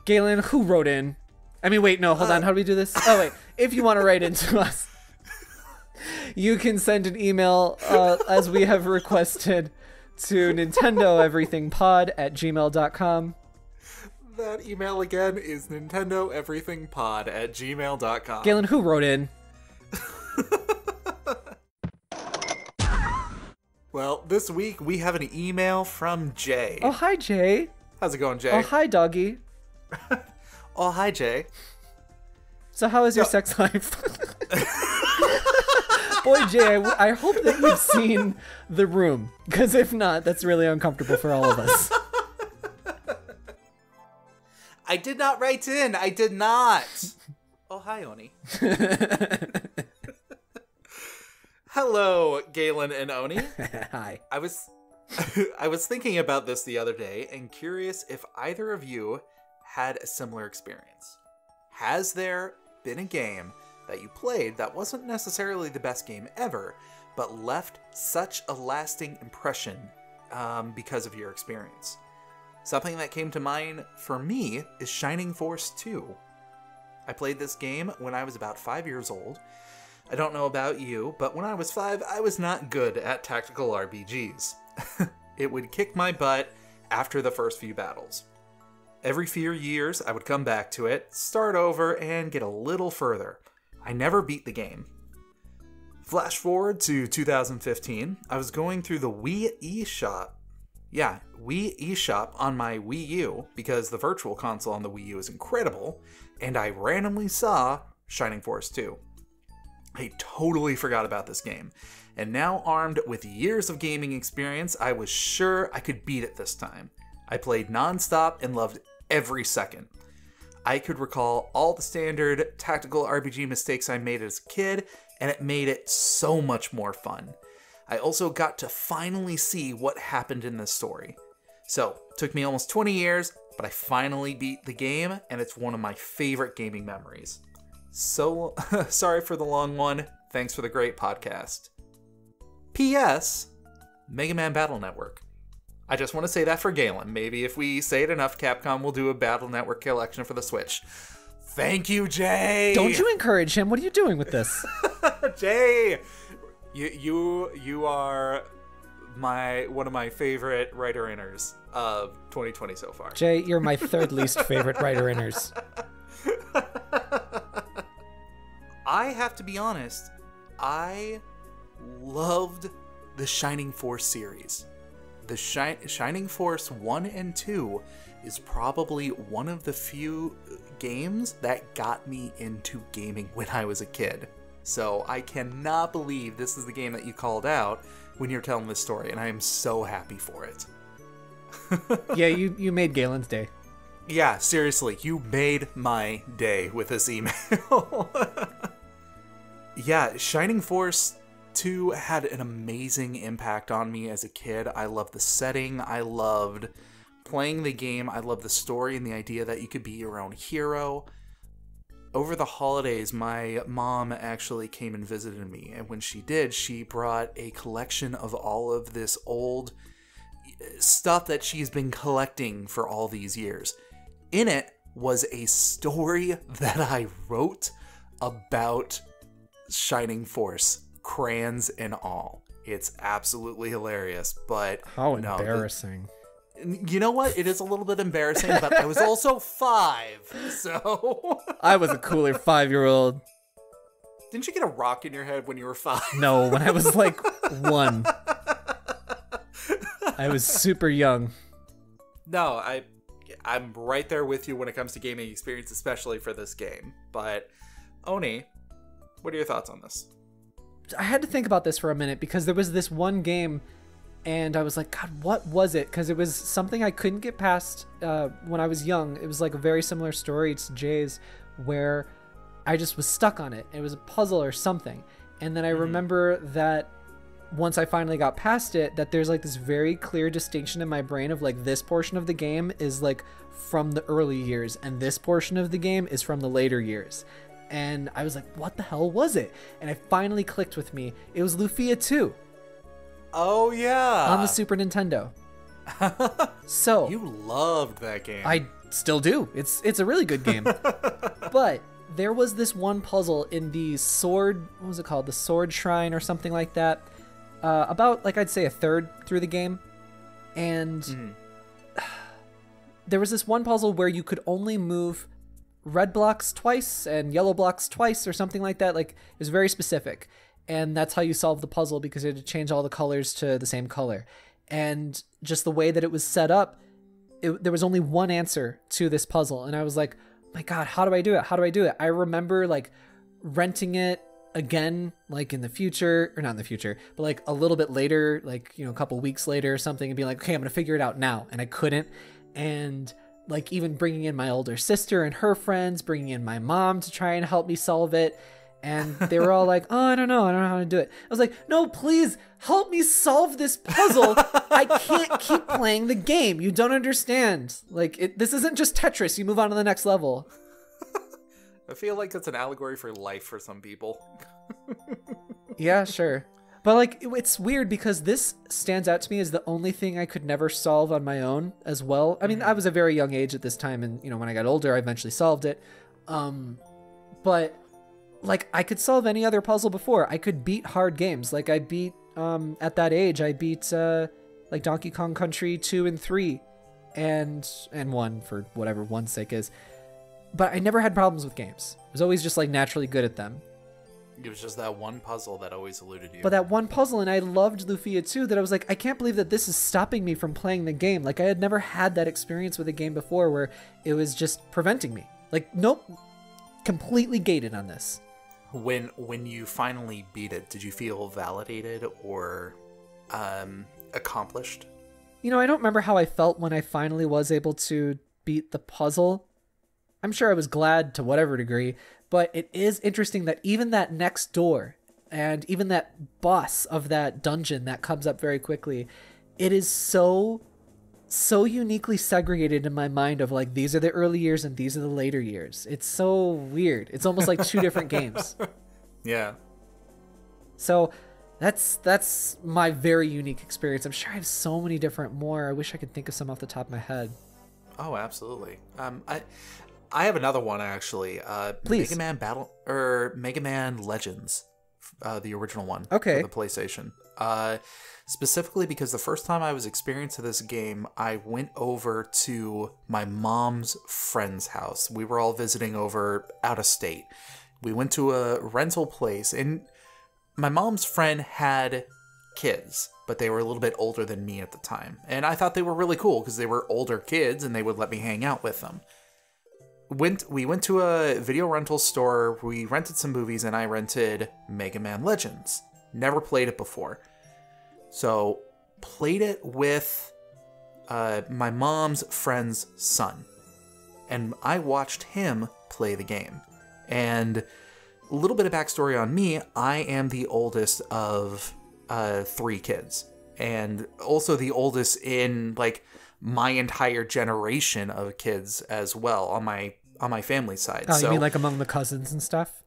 Galen, who wrote in? Wait, no, hold on. How do we do this? Oh, wait. If you want to write into us, you can send an email, as we have requested, to nintendoeverythingpod@gmail.com. That email again is nintendoeverythingpod@gmail.com. Galen, who wrote in? Well, this week we have an email from Jay. Oh, hi, Jay. How's it going, Jay? Oh, hi, doggy. Oh, hi, Jay. So how is your sex life? Boy, Jay, I hope that you've seen The Room, because if not, that's really uncomfortable for all of us. I did not write in. I did not. Oh, hi, Oni. Hello, Galen and Oni. Hi. I was thinking about this the other day and curious if either of you had a similar experience. Has there been a game that you played that wasn't necessarily the best game ever, but left such a lasting impression because of your experience? Something that came to mind for me is Shining Force 2. I played this game when I was about 5 years old. I don't know about you, but when I was 5, I was not good at tactical RPGs. It would kick my butt after the first few battles. Every few years, I would come back to it, start over, and get a little further. I never beat the game. Flash forward to 2015, I was going through the Wii eShop. Yeah, Wii eShop on my Wii U, because the virtual console on the Wii U is incredible, and I randomly saw Shining Force 2. I totally forgot about this game, and now armed with years of gaming experience, I was sure I could beat it this time. I played non-stop and loved every second. I could recall all the standard tactical RPG mistakes I made as a kid, and it made it so much more fun. I also got to finally see what happened in this story. So, it took me almost 20 years, but I finally beat the game, and it's one of my favorite gaming memories. So, sorry for the long one. Thanks for the great podcast. P.S. Mega Man Battle Network. I just want to say that for Galen. Maybe if we say it enough, Capcom will do a Battle Network collection for the Switch. Thank you, Jay! Don't you encourage him. What are you doing with this? Jay! You are one of my favorite writer-inners of 2020 so far. Jay, you're my third least favorite writer-inners. I have to be honest, I loved the Shining Force series. The Shining Force 1 and 2 is probably one of the few games that got me into gaming when I was a kid. So I cannot believe this is the game that you called out when you're telling this story, and I am so happy for it. Yeah, you made Galen's day. Yeah, seriously, you made my day with this email. Yeah, Shining Force 2 had an amazing impact on me as a kid. I loved the setting, I loved playing the game, I loved the story and the idea that you could be your own hero. Over the holidays, my mom actually came and visited me, and when she did, she brought a collection of all of this old stuff that she's been collecting for all these years. In it was a story that I wrote about Shining Force, crayons and all. It's absolutely hilarious, but how embarrassing. You know what? It is a little bit embarrassing, but I was also 5, so... I was a cooler 5-year-old. Didn't you get a rock in your head when you were 5? No, when I was like 1. I was super young. No, I'm right there with you when it comes to gaming experience, especially for this game. But, Oni, what are your thoughts on this? I had to think about this for a minute because there was this one game and I was like, God, what was it? Because it was something I couldn't get past when I was young. It was like a very similar story to Jay's where I just was stuck on it. It was a puzzle or something. And then I remember that once I finally got past it, that there's like this very clear distinction in my brain of like this portion of the game is like from the early years and this portion of the game is from the later years. And I was like, what the hell was it? And it finally clicked with me. It was Lufia 2. Oh, yeah. On the Super Nintendo. So you loved that game. I still do. It's a really good game. But there was this one puzzle in the sword, what was it called? The Sword Shrine or something like that. About, like, I'd say a third through the game. And there was this one puzzle where you could only move red blocks twice and yellow blocks twice or something like that. Like, it was very specific. And that's how you solve the puzzle because it had to change all the colors to the same color. And just the way that it was set up, there was only one answer to this puzzle. And I was like, my God, how do I do it? How do I do it? I remember like renting it again, like in the future, or not in the future, but like a little bit later, like, you know, a couple weeks later or something, and being like, okay, I'm going to figure it out now. And I couldn't. And like even bringing in my older sister and her friends, bringing in my mom to try and help me solve it. And they were all like, oh, I don't know how to do it. I was like, no, please help me solve this puzzle. I can't keep playing the game. You don't understand. Like, this isn't just Tetris. You move on to the next level. I feel like it's an allegory for life for some people. Yeah, sure. But like, it's weird because this stands out to me as the only thing I could never solve on my own as well. I mean, I was a very young age at this time. And, you know, when I got older, I eventually solved it. but like I could solve any other puzzle before. I could beat hard games. Like I beat at that age I beat like Donkey Kong Country 2 and 3 and 1 for whatever 1's sake is. But I never had problems with games. I was always just like naturally good at them. It was just that one puzzle that always eluded you. But that one puzzle, and I loved Lufia too, that I was like, I can't believe that this is stopping me from playing the game. Like I had never had that experience with a game before where it was just preventing me. Like, nope, completely gated on this. When you finally beat it, did you feel validated or accomplished? You know, I don't remember how I felt when I finally was able to beat the puzzle. I'm sure I was glad to whatever degree, but it is interesting that even that next door and even that boss of that dungeon that comes up very quickly, it is so uniquely segregated in my mind of like, these are the early years and these are the later years. It's so weird. It's almost like two different games. Yeah. So that's my very unique experience. I'm sure I have so many different more. I wish I could think of some off the top of my head. Oh, absolutely. I have another one actually. Please. Mega Man Legends, the original one. Okay. For the PlayStation. Specifically because the first time I was experiencing this game, I went over to my mom's friend's house. We were all visiting over out of state. We went to a rental place, and my mom's friend had kids, but they were a little bit older than me at the time. And I thought they were really cool because they were older kids and they would let me hang out with them. We went to a video rental store, we rented some movies, and I rented Mega Man Legends. Never played it before. So, played it with my mom's friend's son. And I watched him play the game. And a little bit of backstory on me, I am the oldest of 3 kids. And also the oldest in, like, my entire generation of kids as well on my family side. Oh, you mean like among the cousins and stuff?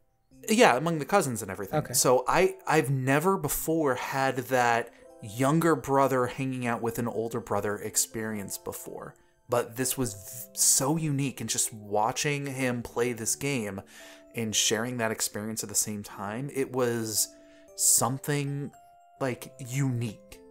Yeah, among the cousins and everything. Okay. So I've never before had that younger brother hanging out with an older brother experience before. But this was so unique, and just watching him play this game and sharing that experience at the same time, it was something like unique.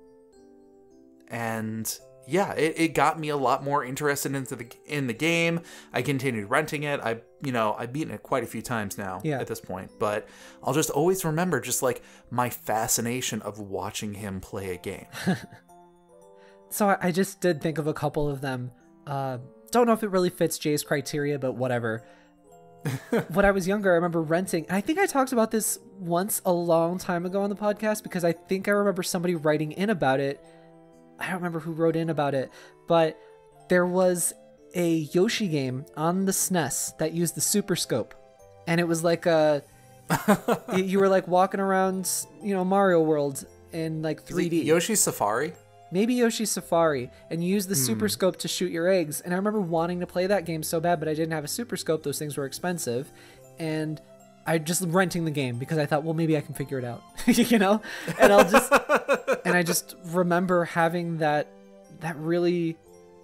And yeah, it got me a lot more interested in the game. I continued renting it. I've beaten it quite a few times now at this point. But I'll just always remember just like my fascination of watching him play a game. So I just did think of a couple of them. Don't know if it really fits Jay's criteria, but whatever. When I was younger, I remember renting, and I think I talked about this once a long time ago on the podcast because I think I remember somebody writing in about it. I don't remember who wrote in about it, but there was a Yoshi game on the SNES that used the Super Scope, and it was like you were like walking around, Mario World in like 3D. Yoshi's Safari? Maybe Yoshi's Safari, and you use the Super Scope to shoot your eggs. And I remember wanting to play that game so bad, but I didn't have a Super Scope. Those things were expensive, and I just renting the game because I thought, well, maybe I can figure it out, And I just remember having that really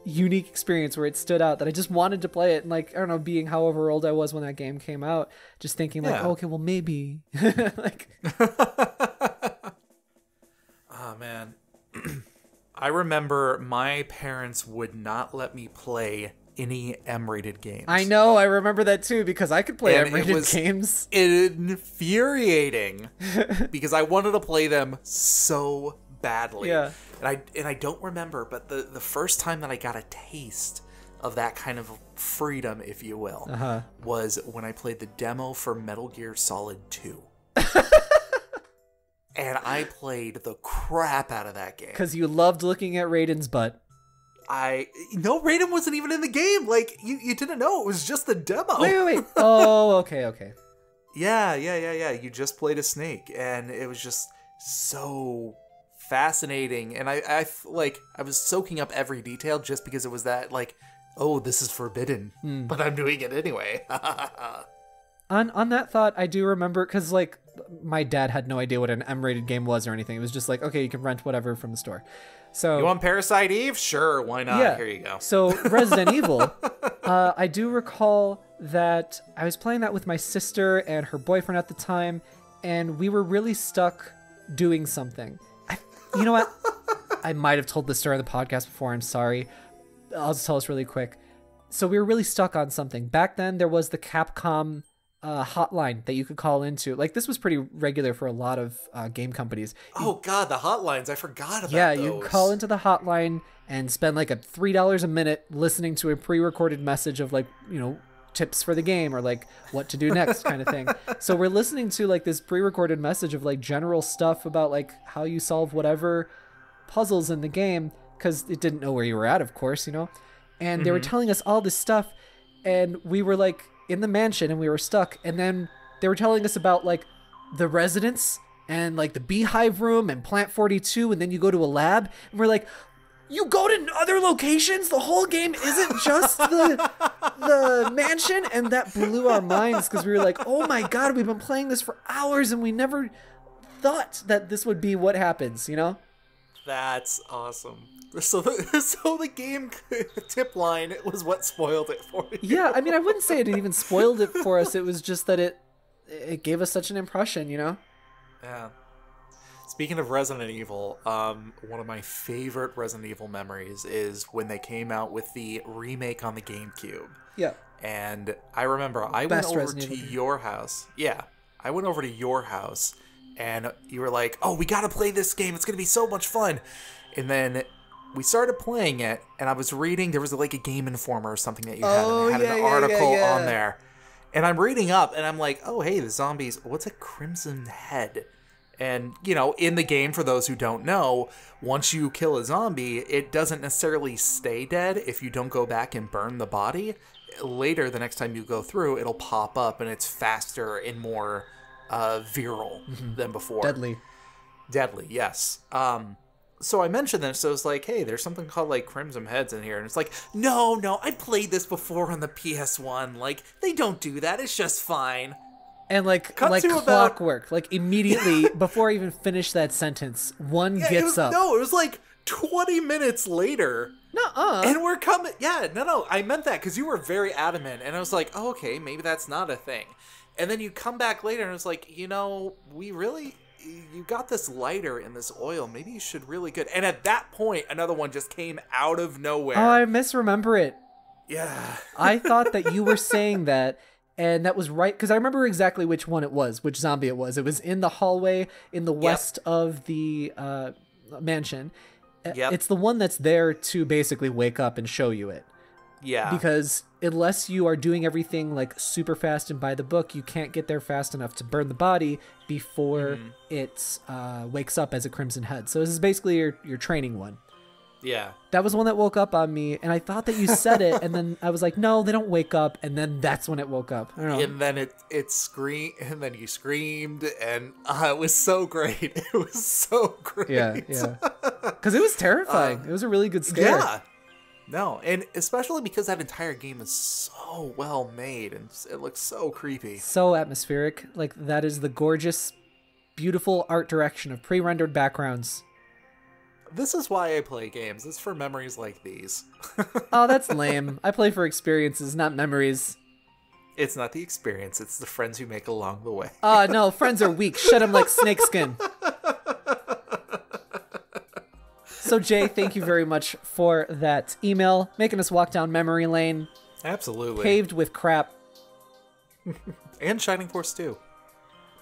unique experience where it stood out that I just wanted to play it, and like, I don't know, being however old I was when that game came out, just thinking like, oh, okay, well, maybe like. Oh man. I remember my parents would not let me play any M-rated games. I know, I remember that too, because I could play M-rated games. Infuriating because I wanted to play them so badly. Yeah. And I don't remember, but the first time that I got a taste of that kind of freedom, if you will, was when I played the demo for Metal Gear Solid 2. And I played the crap out of that game. Because you loved looking at Raiden's butt. No, Raiden wasn't even in the game. Like, you didn't know. It was just the demo. Wait. Oh, okay. Yeah. You just played a snake. And it was just so fascinating. And I was soaking up every detail just because it was that, like, oh, this is forbidden. But I'm doing it anyway. On that thought, I do remember, because, like, my dad had no idea what an M-rated game was or anything. It was just like, okay, you can rent whatever from the store. So you want Parasite Eve? Sure, why not? Yeah. Here you go. So Resident Evil, I do recall that I was playing that with my sister and her boyfriend at the time, and we were really stuck doing something. You know what? I might have told this story on the podcast before. I'm sorry. I'll just tell us really quick. So we were really stuck on something. Back then, there was the Capcom hotline that you could call into. Like, this was pretty regular for a lot of game companies. Oh God, the hotlines! I forgot about those. Yeah, you call into the hotline and spend like $3 a minute listening to a pre-recorded message of, like, you know, tips for the game or like what to do next kind of thing. So we're listening to like this pre-recorded message of like general stuff about like how you solve whatever puzzles in the game, because it didn't know where you were at, of course, you know. And they were telling us all this stuff, and we were like in the mansion and we were stuck, and then they were telling us about like the residence and like the beehive room and plant 42, and then you go to a lab, and we're like, you go to other locations? The whole game isn't just the mansion? And that blew our minds, because we were like, oh my God, we've been playing this for hours and we never thought that this would be what happens, you know? That's awesome. So the game tip line was what spoiled it for you. Yeah, I mean, I wouldn't say it even spoiled it for us. It was just that it gave us such an impression, you know? Yeah. Speaking of Resident Evil, one of my favorite Resident Evil memories is when they came out with the remake on the GameCube. Yeah. And I remember I went over to your house. Yeah. I went over to your house, and you were like, oh, we got to play this game. It's going to be so much fun. And then we started playing it, and I was reading. There was like a Game Informer or something that you had. And it had an article on there. And I'm reading up, and I'm like, oh, hey, the zombies. What's a Crimson Head? And, you know, in the game, for those who don't know, once you kill a zombie, it doesn't necessarily stay dead if you don't go back and burn the body. Later, the next time you go through, it'll pop up, and it's faster and more virile than before. Deadly, yes. So I mentioned this, so it's like, hey, there's something called, like, Crimson Heads in here. And it's like, no, I played this before on the PS1. Like, they don't do that. It's just fine. And like clockwork, like immediately before I even finished that sentence, one gets up. No, it was like 20 minutes later. Nuh-uh. And we're coming. Yeah, no, I meant that because you were very adamant. And I was like, oh, okay, maybe that's not a thing. And then you come back later and it's like, you know, you got this lighter in this oil. Maybe you should really good. And at that point, another one just came out of nowhere. Oh, I misremember it. Yeah. I thought that you were saying that. And that was right, because I remember exactly which one it was, which zombie it was. It was in the hallway in the west of the mansion. Yep. It's the one that's there to basically wake up and show you it. Yeah. Because unless you are doing everything like super fast and by the book, you can't get there fast enough to burn the body before it wakes up as a Crimson Head. So this is basically your training one. Yeah. That was one that woke up on me, and I thought that you said it, and then I was like, no, they don't wake up, and then that's when it woke up. I don't know. And then it screamed, and then you screamed, and it was so great. It was so great. Yeah. Because it was terrifying. It was a really good scare. Yeah. No, and especially because that entire game is so well made, and it looks so creepy. So atmospheric. Like, that is the gorgeous, beautiful art direction of pre-rendered backgrounds. This is why I play games. It's for memories like these. Oh, that's lame. I play for experiences, not memories. It's not the experience. It's the friends you make along the way. No, friends are weak. Shut them like snakeskin. So, Jay, thank you very much for that email, making us walk down memory lane. Absolutely. Paved with crap. And Shining Force 2.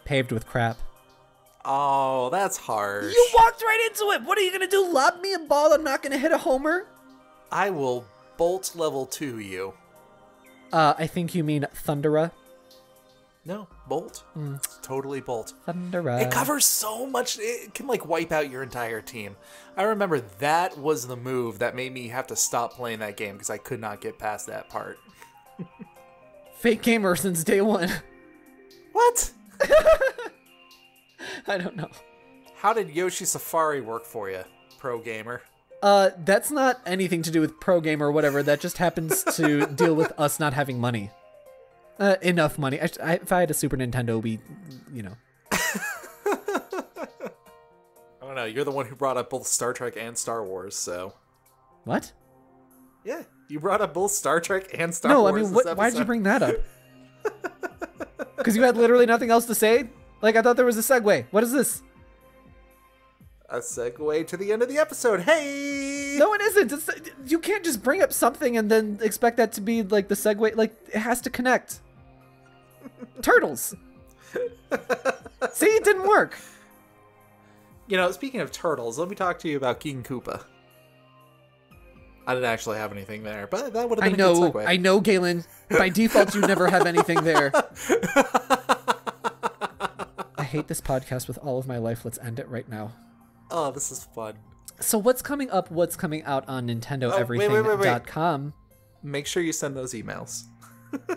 Paved with crap. Oh, that's harsh. You walked right into it. What are you going to do? Lob me a ball? I'm not going to hit a homer? I will bolt level 2 you. I think you mean Thundera. No, bolt. Totally bolt. Thundera. It covers so much. It can, like, wipe out your entire team. I remember that was the move that made me have to stop playing that game because I could not get past that part. Fake gamer since day one. What? I don't know. How did Yoshi Safari work for you, pro gamer? That's not anything to do with pro gamer or whatever. That just happens to deal with us not having money. Enough money. If I had a Super Nintendo, you know. I don't know. You're the one who brought up both Star Trek and Star Wars, so. What? Yeah. You brought up both Star Trek and Star No, Wars. I mean, this episode. why did you bring that up? Because you had literally nothing else to say? Like, I thought there was a segue. What is this? A segue to the end of the episode. Hey! No, it isn't. You can't just bring up something and then expect that to be, like, the segue. Like, it has to connect. Turtles. See, it didn't work. You know, speaking of turtles, let me talk to you about King Koopa. I didn't actually have anything there, but that would have been a good segue. I know, Galen. By default, you never have anything there. I hate this podcast with all of my life. Let's end it right now. Oh, this is fun. So what's coming up? What's coming out on NintendoEverything.com? Make sure you send those emails.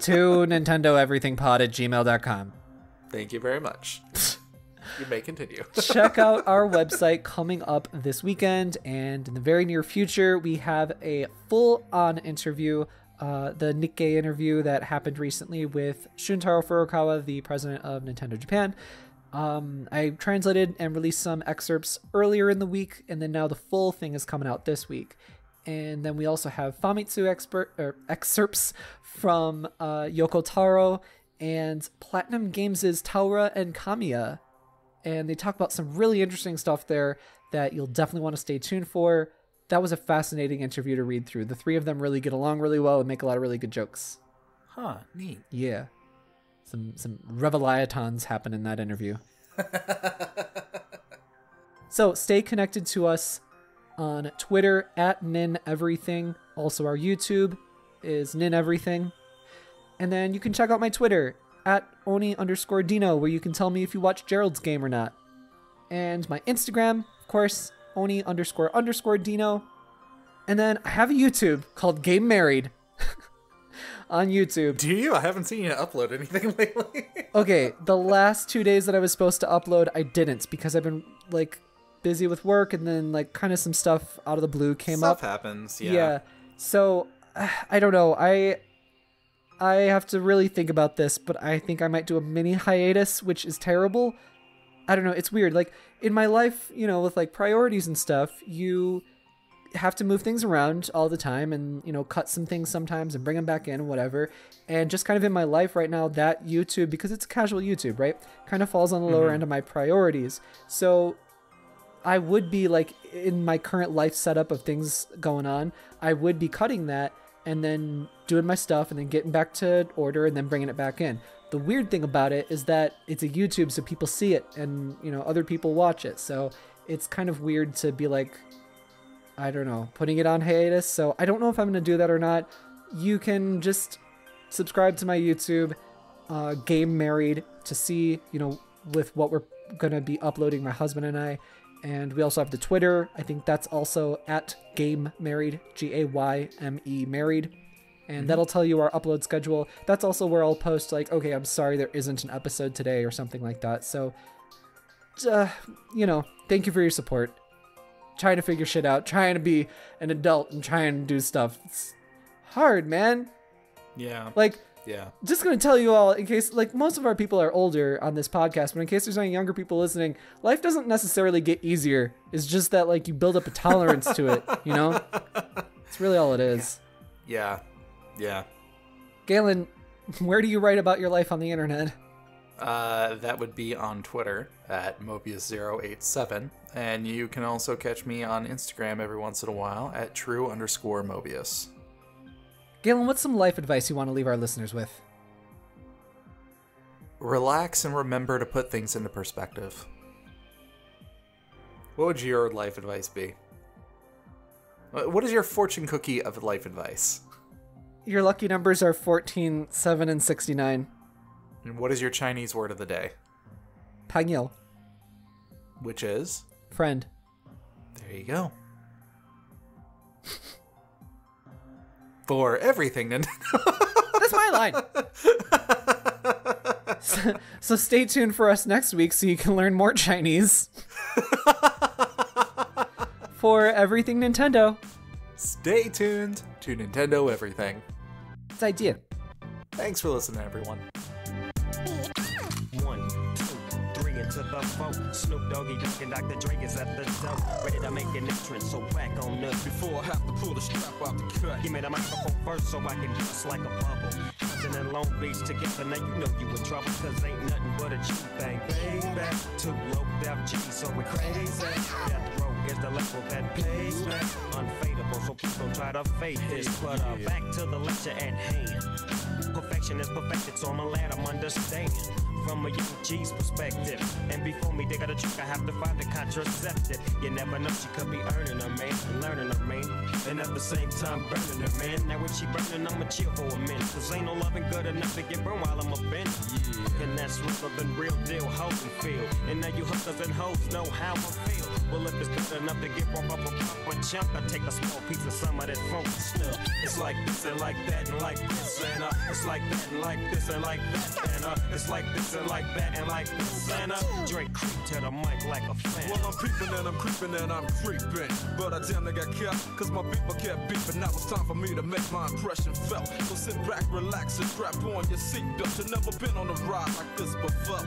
To NintendoEverythingPod@gmail.com. Thank you very much. You may continue. Check out our website coming up this weekend, and in the very near future, we have a full-on interview, the Nikkei interview that happened recently with Shuntaro Furukawa, the president of Nintendo Japan. I translated and released some excerpts earlier in the week, and then now the full thing is coming out this week. And then we also have Famitsu excerpts from Yoko Taro and Platinum Games' Taura and Kamiya. And they talk about some really interesting stuff there that you'll definitely want to stay tuned for. That was a fascinating interview to read through. The three of them really get along really well and make a lot of really good jokes. Huh, neat. Yeah. Some revelations happen in that interview. So stay connected to us on Twitter @NinEverything. Also our YouTube is NinEverything. And then you can check out my Twitter @Oni_Dino, where you can tell me if you watch Gerald's game or not. And my Instagram, of course, Oni__Dino. And then I have a YouTube called Game Married on YouTube. Do you? I haven't seen you upload anything lately. Okay, the last 2 days that I was supposed to upload, I didn't because I've been like busy with work, and then like kind of some stuff out of the blue came up. Stuff happens, yeah. Yeah. So I don't know. I have to really think about this, but I think I might do a mini hiatus, which is terrible. I don't know. It's weird. Like in my life, you know, with like priorities and stuff, you have to move things around all the time and, you know, cut some things sometimes and bring them back in, whatever. And just kind of in my life right now, that YouTube, because it's casual YouTube, right, kind of falls on the lower end of my priorities. So I would be like in my current life setup of things going on, I would be cutting that and then doing my stuff and then getting back to order and then bringing it back in. The weird thing about it is that it's a YouTube, so people see it and, you know, other people watch it. So it's kind of weird to be like, I don't know, putting it on hiatus. So I don't know if I'm going to do that or not. You can just subscribe to my YouTube, Game Married, to see, you know, with what we're going to be uploading, my husband and I. And we also have the Twitter. I think that's also @GameMarried, GAYME Married. And that'll tell you our upload schedule. That's also where I'll post like, okay, I'm sorry there isn't an episode today or something like that. So, you know, thank you for your support. Trying to figure shit out, trying to be an adult and trying to do stuff. It's hard, man. Yeah. Like, yeah. Just going to tell you all, in case, like, most of our people are older on this podcast, but in case there's any younger people listening, life doesn't necessarily get easier. It's just that, like, you build up a tolerance to it, you know? It's really all it is. Yeah. Yeah. Galen, where do you write about your life on the internet? That would be on Twitter @Mobius087. And you can also catch me on Instagram every once in a while @True_Mobius. Galen, what's some life advice you want to leave our listeners with? Relax and remember to put things into perspective. What would your life advice be? What is your fortune cookie of life advice? Your lucky numbers are 14, 7, and 69. And what is your Chinese word of the day? Pangyel. Which is? Friend. There you go. For everything Nintendo. That's my line. So stay tuned for us next week so you can learn more Chinese. For everything Nintendo. Stay tuned to Nintendo Everything. It's idea. Thanks for listening, everyone. 1, 2, 3, and to the folk. Snoop Doggy Dogg and Dr. Dre is at the door, ready to make an entrance, so back on up. Before I have to pull the strap out the cut, Give me the microphone first so I can bust like a bubble. Housing in Long Beach together, now you know you in trouble, cause ain't nothing but a G-bang, baby. Two roped out G's, so we crazy. Death Row is the level that pays me. Unfadable, so please don't try to fade this. But back to the lecture at hand. Perfection is perfected, so I'm glad I'm understanding from a young G's perspective. And before me dig out a trick, I have to find the contraceptive. You never know, she could be earning her, man, and learning her, man, and at the same time burning her, man. Now when she burning, I'ma chill for a minute, cause ain't no loving good enough to get burned while I'm up in it. And that's realer than real deal, hoes and feel. And now you hookers and hoes know how I feel. Well, if it's good enough to get broke off a proper chunk, I take a small piece of some of that funky stuff. It's like this and like that and like this and it's like that and like this and like that and it's like this and like that and like this and Drake creep to the mic like a fan. well, I'm peeping and I'm creeping and I'm creeping, but I damn near got kept, cause my people kept beeping. Now it's time for me to make my impression felt. So sit back, relax, and strap on your seatbelt. You've never been on a ride like this before,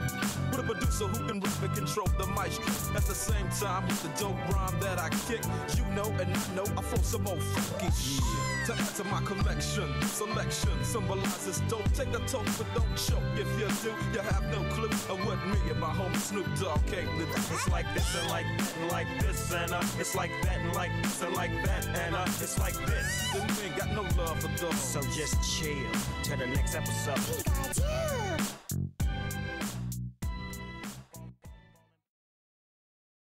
with a producer who can rap and control the maestro. At the same time, with the dope rhyme that I kick, you know and I know I flow some more funky shit to add to my collection. Selection symbolizes dope. Take a toke, but don't choke. If you do, you have no clue of what me and my homie Snoop Dogg came to do. It's like this and like that and like this and it's like that and like this and like that and it's like this. Then we ain't got no love for those. So just chill till the next episode. We got you.